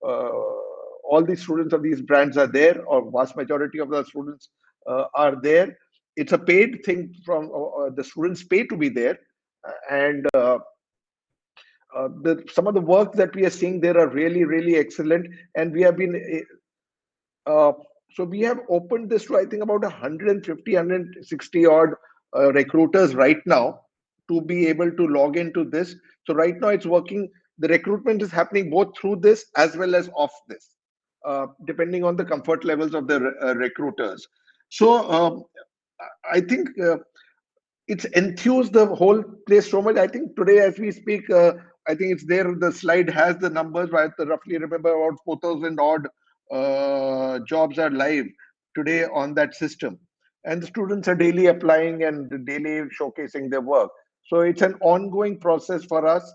All the students of these brands are there, or vast majority of the students are there. It's a paid thing from the students pay to be there, and some of the work that we are seeing there are really, really excellent. And we have been, so we have opened this to, I think, about 150, 160 odd recruiters right now to be able to log into this. So right now it's working. The recruitment is happening both through this as well as off this, depending on the comfort levels of the recruiters. So I think it's enthused the whole place so much. I think today, as we speak, I think it's there. The slide has the numbers. I roughly remember about 4,000 odd jobs are live today on that system, and the students are daily applying and daily showcasing their work. So it's an ongoing process for us,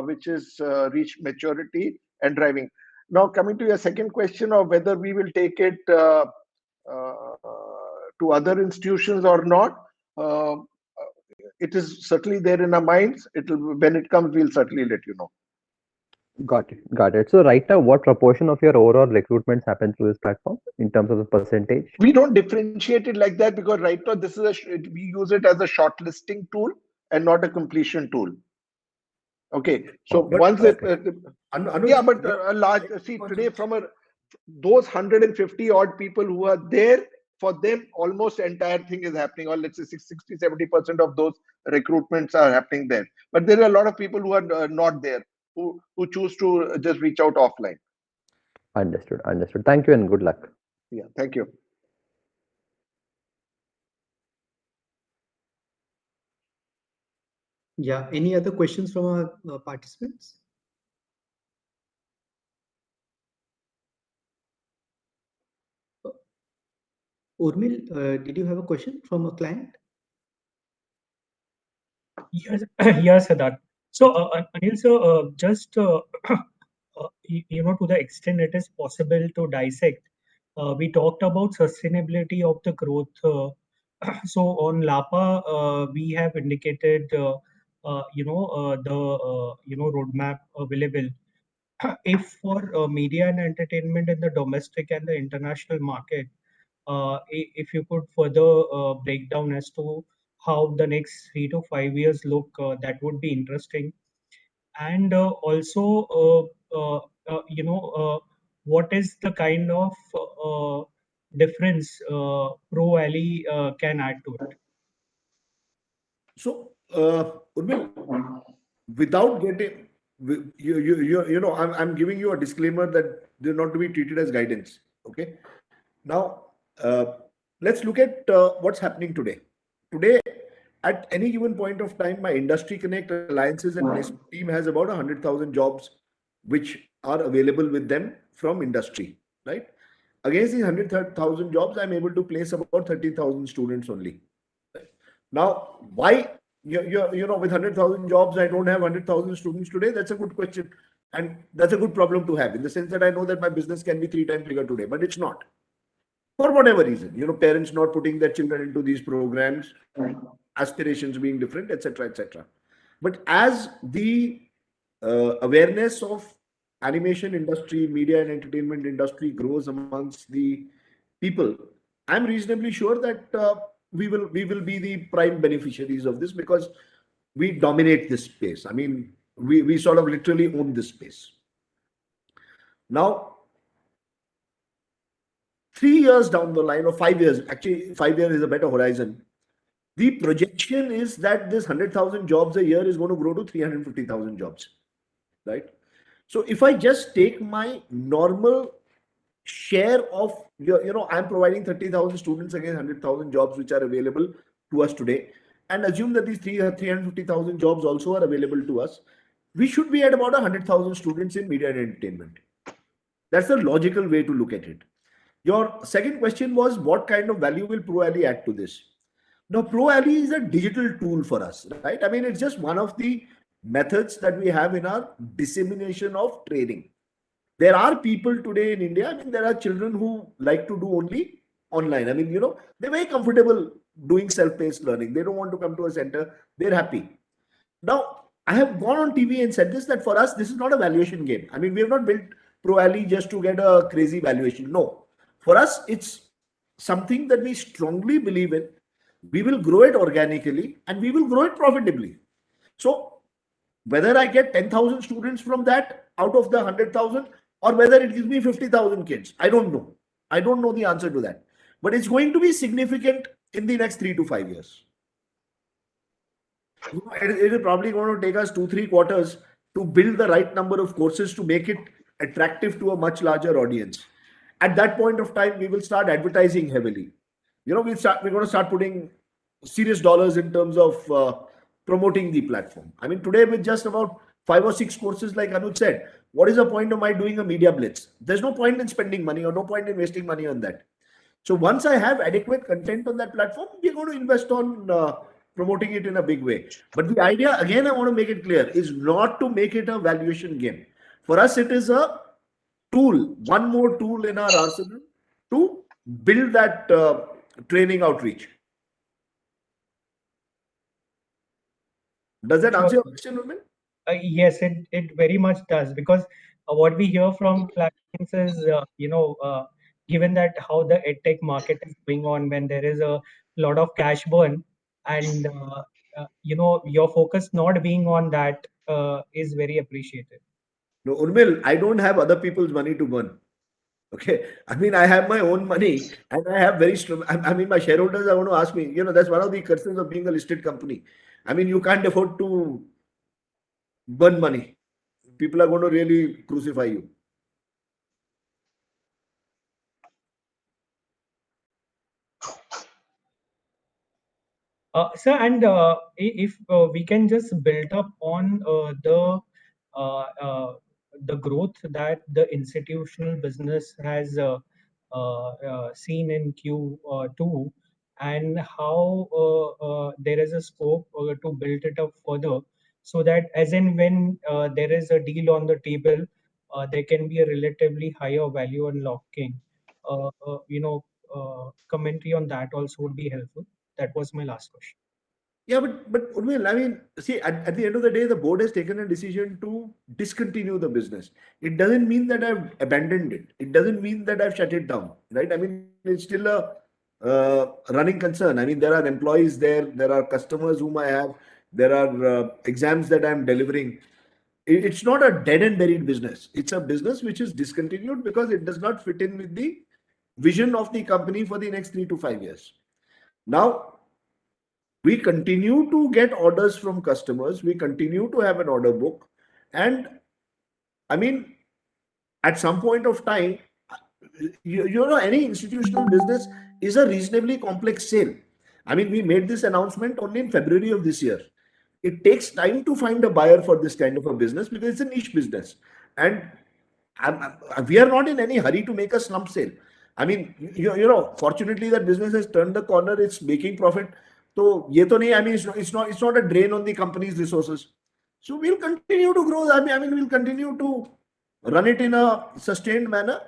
which is reached maturity and driving. Now, coming to your second question of whether we will take it to other institutions or not. It is certainly there in our minds. When it comes, we'll certainly let you know. Got it. Got it. So right now, what proportion of your overall recruitments happen through this platform in terms of the percentage? We don't differentiate it like that, because right now this is we use it as a shortlisting tool and not a completion tool. Okay. So But, once Anuj, yeah, but a large, see today from those 150 odd people who are there, for them almost entire thing is happening, or let's say 60-70% of those recruitments are happening there. But there are a lot of people who are not there, who choose to just reach out offline. Understood. Understood. Thank you and good luck. Yeah, thank you. Yeah, any other questions from our participants? Urmil, did you have a question from a client? Yes, yes, Siddharth. So, Anil, sir, just to the extent it is possible to dissect, we talked about sustainability of the growth. So on Lapa, we have indicated, the roadmap available. If for media and entertainment in the domestic and the international market, if you could further break down as to how the next 3 to 5 years look, that would be interesting. And also, what is the kind of difference Pro Alley can add to it? So, Urmil, without getting, I'm giving you a disclaimer that they're not to be treated as guidance. Okay. Now, let's look at what's happening today. Today, at any given point of time, my Industry Connect Alliances and placement team has about 100,000 jobs which are available with them from industry, right? Against these 100,000 jobs, I'm able to place about 30,000 students only. Now, why, with 100,000 jobs, I don't have 100,000 students today? That's a good question. And that's a good problem to have, in the sense that I know that my business can be 3 times bigger today, but it's not. For whatever reason, parents not putting their children into these programs, aspirations being different, etc., etc. But as the awareness of animation industry, media and entertainment industry grows amongst the people, I'm reasonably sure that we will be the prime beneficiaries of this, because we dominate this space. I mean, we sort of literally own this space. Now, 3 years down the line, or 5 years, actually 5 years is a better horizon. The projection is that this 100,000 jobs a year is going to grow to 350,000 jobs, right? So if I just take my normal share of, I'm providing 30,000 students against 100,000 jobs which are available to us today, and assume that these 350,000 jobs also are available to us, we should be at about 100,000 students in media and entertainment. That's the logical way to look at it. Your second question was, what kind of value will ProAlley add to this? Now, ProAlley is a digital tool for us, right? I mean, it's just one of the methods that we have in our dissemination of training. There are people today in India, I mean, there are children who like to do only online. I mean, they're very comfortable doing self-paced learning. They don't want to come to a center. They're happy. Now, I have gone on TV and said this, that for us, this is not a valuation game. I mean, we have not built ProAlley just to get a crazy valuation. No. For us, it's something that we strongly believe in. We will grow it organically and we will grow it profitably. So whether I get 10,000 students from that out of the 100,000, or whether it gives me 50,000 kids, I don't know. I don't know the answer to that. But it's going to be significant in the next 3 to 5 years. It is probably going to take us 2-3 quarters to build the right number of courses to make it attractive to a much larger audience. At that point of time, we will start advertising heavily. We're going to start putting serious dollars in terms of promoting the platform. I mean, today with just about 5 or 6 courses, like Anuj said, what is the point of my doing a media blitz? There's no point in spending money, or no point in wasting money on that. So once I have adequate content on that platform, we're going to invest on promoting it in a big way. But the idea, again, I want to make it clear, is not to make it a valuation game. For us, it is a tool, one more tool in our arsenal to build that training outreach. Does that answer your question, Urmil? Yes, it very much does, because what we hear from clients is, given that how the edtech market is going on, when there is a lot of cash burn, and your focus not being on that is very appreciated. No, Urmil, I don't have other people's money to burn. Okay. I mean, I have my own money, and I have very strong. I mean, my shareholders are going to ask me, that's one of the concerns of being a listed company. I mean, you can't afford to burn money. People are going to really crucify you. Sir, and if we can just build up on the growth that the institutional business has seen in Q2, and how there is a scope to build it up further, so that as and when there is a deal on the table, there can be a relatively higher value unlocking. Commentary on that also would be helpful. That was my last question. Yeah, but Urmil, I mean, see, at the end of the day, the board has taken a decision to discontinue the business. It doesn't mean that I've abandoned it. It doesn't mean that I've shut it down, right? I mean, it's still a running concern. I mean, there are employees there, there are customers whom I have, there are exams that I'm delivering. It's not a dead and buried business. It's a business which is discontinued because it does not fit in with the vision of the company for the next 3 to 5 years. Now, we continue to get orders from customers. We continue to have an order book. And I mean, at some point of time, any institutional business is a reasonably complex sale. I mean, we made this announcement only in February of this year. It takes time to find a buyer for this kind of a business because it's a niche business. And we are not in any hurry to make a slump sale. I mean, fortunately, that business has turned the corner. It's making profit. So, I mean, it's not a drain on the company's resources. So we'll continue to grow. I mean, we'll continue to run it in a sustained manner.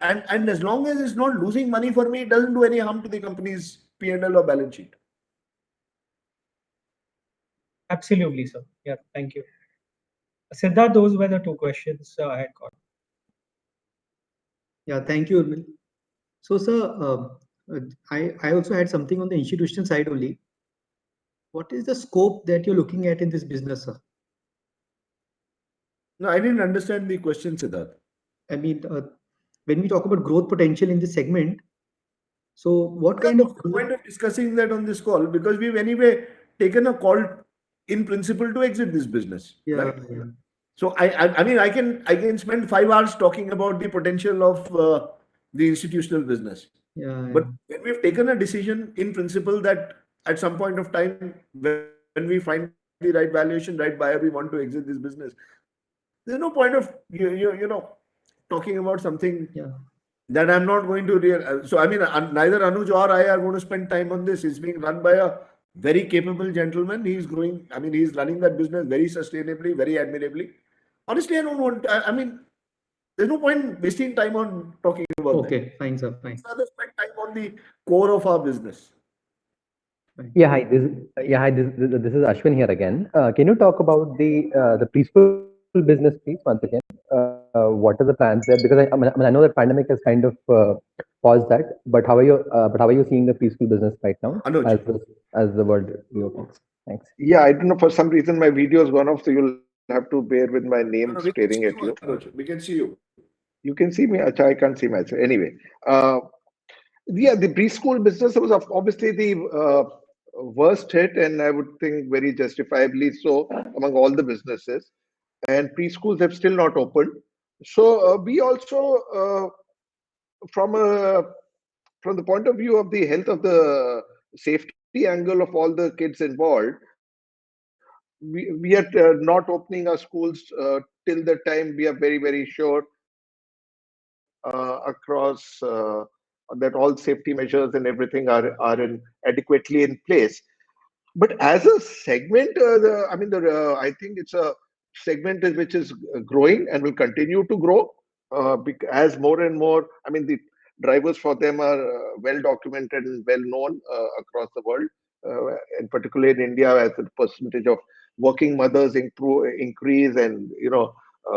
And as long as it's not losing money for me, it doesn't do any harm to the company's P&L or balance sheet. Absolutely, sir. Yeah, thank you. Siddharth, those were the two questions I had got. Yeah, thank you, Urmil. So, sir, I also had something on the institutional side only. What is the scope that you're looking at in this business, sir? No, I didn't understand the question, Siddharth. I mean, when we talk about growth potential in this segment, so what kind of What's the point of discussing that on this call? Because we've anyway taken a call in principle to exit this business, yeah, right? yeah, So I mean I can spend 5 hours talking about the potential of the institutional business. yeah, But when we've taken a decision in principle that at some point of time, when we find the right valuation, right buyer, we want to exit this business, there's no point of you know talking about something yeah. that I'm not going to real. So I mean, neither Anuj or I are going to spend time on this. It's being run by a very capable gentleman. He's growing. I mean, he's running that business very sustainably, very admirably. Honestly, I don't want. I mean, there's no point wasting time on talking about that. Okay, fine, sir, fine. Let's rather spend time on the core of our business. Yeah, hi. This is Ashwin here again. Can you talk about the preschool business, please, once again? What are the plans there? Because I know that pandemic has kind of paused that, but how are you seeing the preschool business right now Anuj. as the world reopens? Thanks. Yeah, I don't know, for some reason my video has gone off, so you'll have to bear with my name No, we can staring see at you. Anuj. We can see you. You can see me. Acha, I can't see myself. Anyway, yeah, the preschool business was obviously the worst hit, and I would think very justifiably so among all the businesses. And preschools have still not opened. So we also, from the point of view of the health of the safety angle of all the kids involved, we are not opening our schools till the time we are very sure across that all safety measures and everything are adequately in place. But as a segment, I think it's a segment which is growing and will continue to grow as more and more. I mean, the drivers for them are well documented and well known across the world, and particularly in India, as the percentage of working mothers increase, and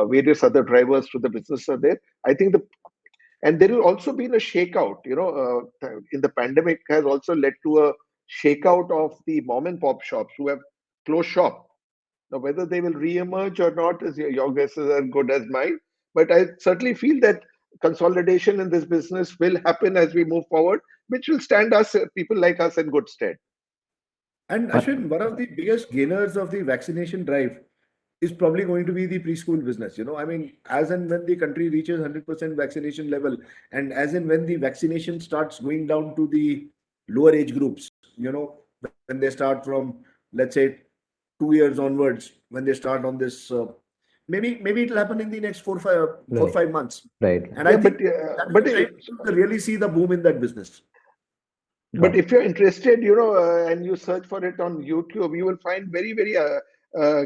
various other drivers to the business are there. I think and there will also be a shakeout. In the pandemic has also led to a shakeout of the mom and pop shops who have closed shop. Now, whether they will re-emerge or not is your guess is as good as mine. But I certainly feel that consolidation in this business will happen as we move forward, which will stand us, people like us, in good stead. And Ashwin, one of the biggest gainers of the vaccination drive is probably going to be the preschool business. I mean, as and when the country reaches 100% vaccination level, and as and when the vaccination starts going down to the lower age groups, when they start from, let's say, 2 years onwards, when they start on this, maybe it'll happen in the next 4 5 months. Right. And I Yeah, think but to really see the boom in that business. But if you're interested, and you search for it on YouTube, you will find very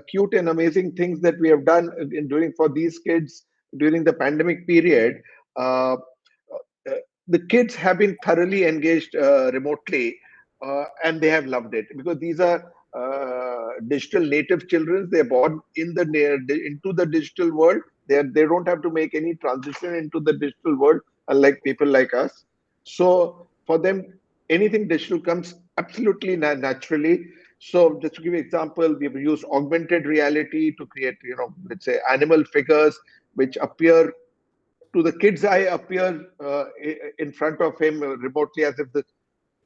cute and amazing things that we have done in doing for these kids during the pandemic period. Uh, the kids have been thoroughly engaged remotely, and they have loved it because these are digital native children. They're born into the digital world. They don't have to make any transition into the digital world, unlike people like us. So for them, anything digital comes absolutely naturally. So just to give you an example, we've used augmented reality to create, let's say, animal figures which appear to the kid's eye, appear in front of him remotely, as if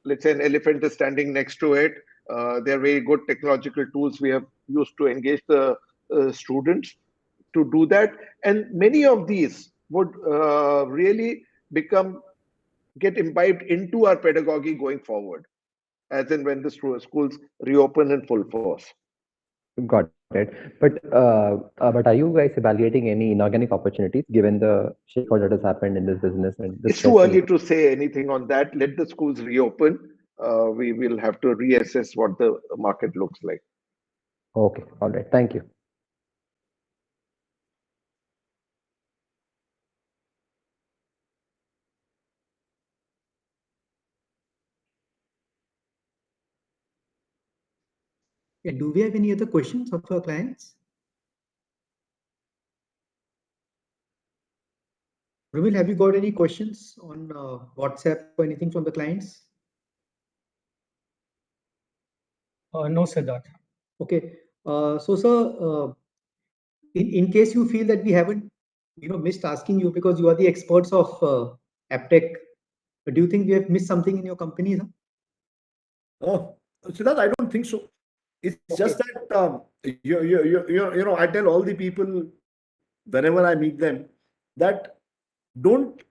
let's say, an elephant is standing next to it. There are very good technological tools we have used to engage the students to do that. And many of these would really get imbibed into our pedagogy going forward, as in when the schools reopen in full force. Got it. But are you guys evaluating any inorganic opportunities given the shakeout that has happened in this business and the It's too stress early to say anything on that. Let the schools reopen. We will have to reassess what the market looks like. Okay. All right. Thank you. Yeah, do we have any other questions of our clients? Rumil, have you got any questions on WhatsApp or anything from the clients? No, Siddharth. Okay. So, sir, in case you feel that we haven't, missed asking you because you are the experts of AppTech, do you think we have missed something in your company, sir? Oh, Siddharth, I don't think so. It's Okay. just that I tell all the people whenever I meet them that don't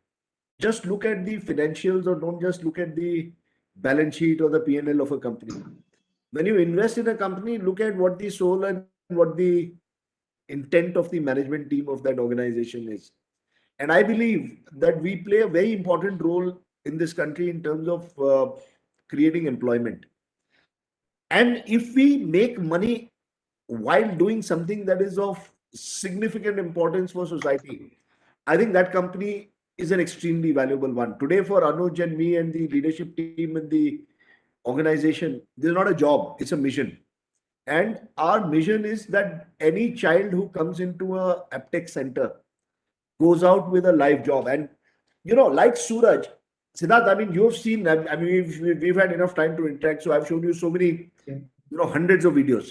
just look at the financials or don't just look at the balance sheet or the P&L of a company. When you invest in a company, look at what the soul and what the intent of the management team of that organization is. And I believe that we play a very important role in this country in terms of creating employment. And if we make money while doing something that is of significant importance for society, I think that company is an extremely valuable one. Today, for Anuj and me and the leadership team and the organization, this is not a job, it's a mission. And our mission is that any child who comes into a AppTech center goes out with a live job. And, like Suraj, Siddharth, I mean, you've seen, I mean, we've had enough time to interact. So I've shown you so many, hundreds of videos.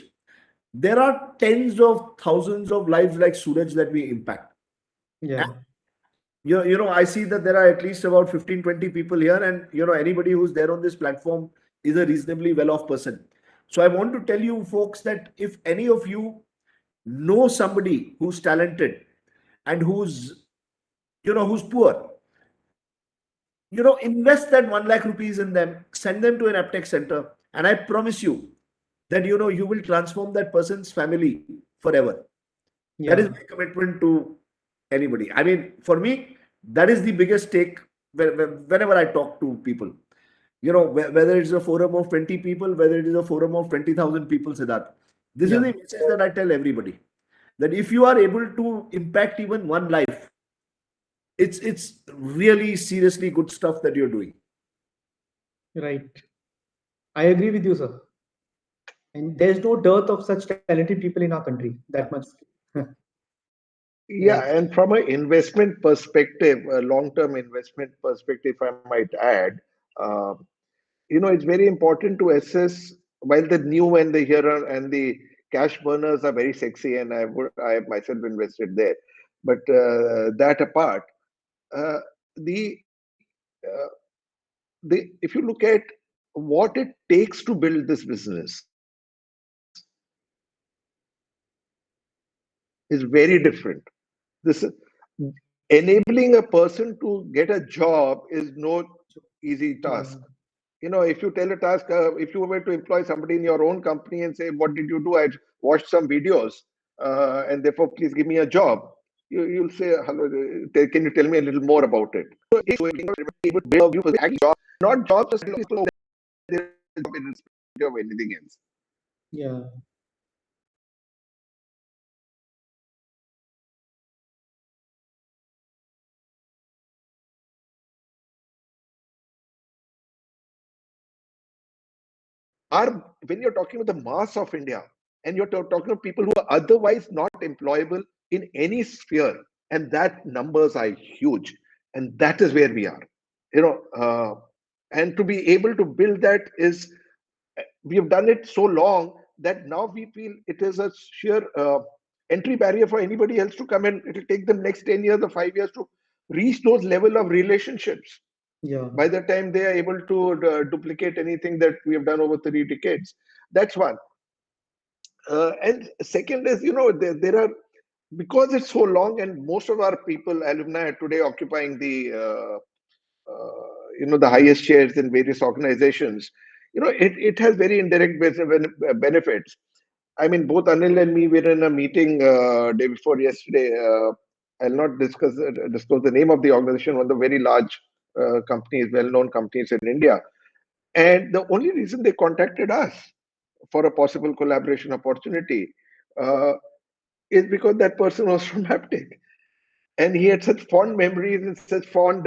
There are tens of thousands of lives like Suraj that we impact. Yeah. And, I see that there are at least about 15, 20 people here. And, anybody who's there on this platform is a reasonably well-off person. So I want to tell you folks that if any of you know somebody who's talented and who's poor, invest that 1 lakh rupees in them, send them to an AppTech center. And I promise you that, you will transform that person's family forever. Yeah. That is my commitment to anybody. I mean, for me, that is the biggest take whenever I talk to people. Whether it's a forum of 20 people, whether it is a forum of 20,000 people, Siddharth. This is the message that I tell everybody. That if you are able to impact even one life, it's really seriously good stuff that you're doing. Right. I agree with you, sir. And there's no dearth of such talented people in our country, that much. Yeah, and from an investment perspective, a long-term investment perspective, if I might add, it's very important to assess while the new and the here and the cash burners are very sexy, and I have myself invested there. But that apart, the if you look at what it takes to build this business is very different. This enabling a person to get a job is no easy task. If you tell a task, if you were to employ somebody in your own company and say, "What did you do?" I watched some videos, and therefore, please give me a job. You'll say, "Hello, can you tell me a little more about it?" So it's able to build you for the job, not jobs just people of anything else. Yeah. When you're talking about the mass of India, and you're talking about people who are otherwise not employable in any sphere, and that numbers are huge, and that is where we are. And to be able to build that is, we have done it so long that now we feel it is a sheer entry barrier for anybody else to come in. It will take them next 10 years or 5 years to reach those level of relationships. Yeah. By the time they are able to duplicate anything that we have done over 3 decades. That's one. And second is, there are, because it's so long and most of our people, alumni are today occupying the highest shares in various organizations, it has very indirect benefits. I mean, both Anil and me were in a meeting day before yesterday. I'll not disclose the name of the organization, one of the very large companies, well-known companies in India. And the only reason they contacted us for a possible collaboration opportunity is because that person was from AppTech. And he had such fond memories and such fond,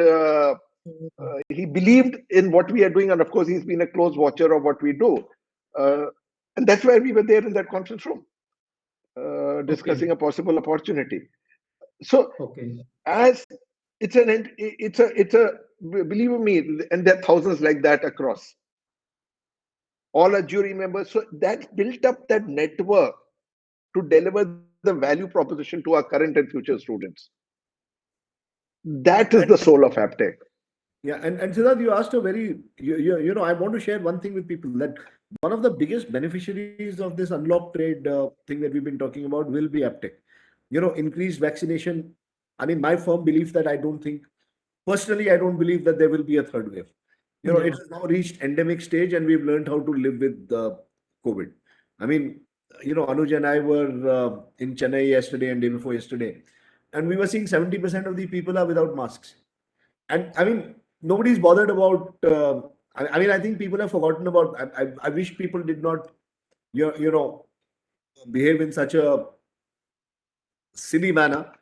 he believed in what we are doing. And of course, he's been a close watcher of what we do. And that's why we were there in that conference room, discussing a possible opportunity. So Okay. as it's a believe me, and there are thousands like that across. All are jury members. So that built up that network to deliver the value proposition to our current and future students. That is the soul of Aptech. Yeah, and Siddharth, you asked a very, you know, I want to share one thing with people, that one of the biggest beneficiaries of this unlock trade thing that we've been talking about will be Aptech. You know, increased vaccination. I mean, my firm belief that I don't believe that there will be a third wave. You know, Yeah. it has now reached endemic stage, and we've learned how to live with COVID. I mean, you know, Anuj and I were in Chennai yesterday and day before yesterday, and we were seeing 70% of the people are without masks. And I mean, nobody's bothered about. I mean, I think people have forgotten about. I wish people did not, you know, behave in such a silly manner.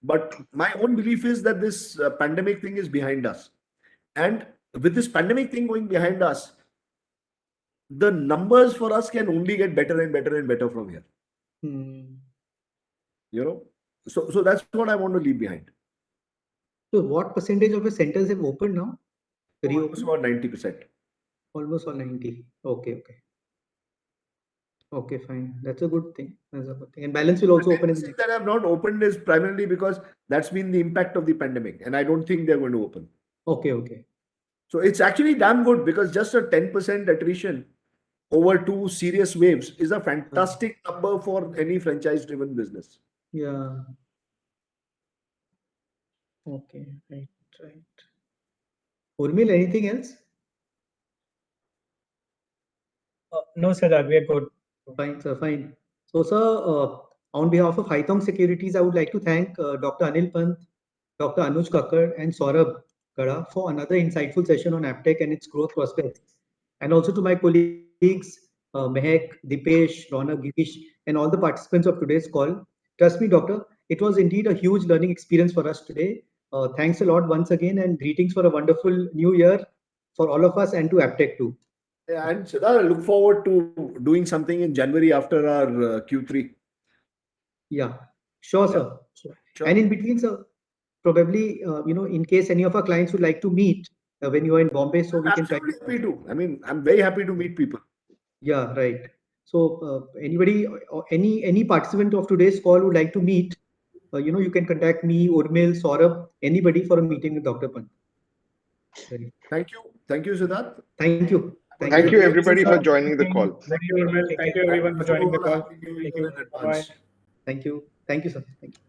But my own belief is that this pandemic thing is behind us, and with this pandemic thing going behind us, the numbers for us can only get better and better and better from here. Hmm. You know, so that's what I want to leave behind. So what percentage of the centers have opened now? Almost about 90%. Almost all 90. Okay. Okay, fine. That's a good thing. And balance will also open in the next. That have not opened is primarily because that's been the impact of the pandemic, and I don't think they're going to open. Okay. So it's actually damn good, because just a 10% attrition over 2 serious waves is a fantastic number for any franchise-driven business. Yeah. Okay, right. Urmil, anything else? No, Siddharth, we are good. Fine, sir, fine. So, sir, on behalf of Haitong Securities, I would like to thank Dr. Anil Pant, Dr. Anuj Kakkar, and Saurabh Gada for another insightful session on Aptech and its growth prospects. And also to my colleagues, Mehak, Dipesh, Ronak, Girish, and all the participants of today's call. Trust me, Doctor, it was indeed a huge learning experience for us today. Thanks a lot once again, and greetings for a wonderful new year for all of us and to Aptech too. Yeah, and Siddharth, I look forward to doing something in January after our Q3. Yeah, sure, sir. Sure. And in between, sir, probably, in case any of our clients would like to meet when you are in Bombay, so we can try. Absolutely happy to. I mean, I'm very happy to meet people. Yeah, right. So anybody or any participant of today's call would like to meet, you can contact me, Urmil, Saurabh, anybody for a meeting with Dr. Pant. Thank you, Siddharth. Thank you. Thank you, everybody, for joining the call. Thank you, Urmil. Thank you, everyone, for joining the call. Thank you. Bye-bye. Thank you, sir. Thank you.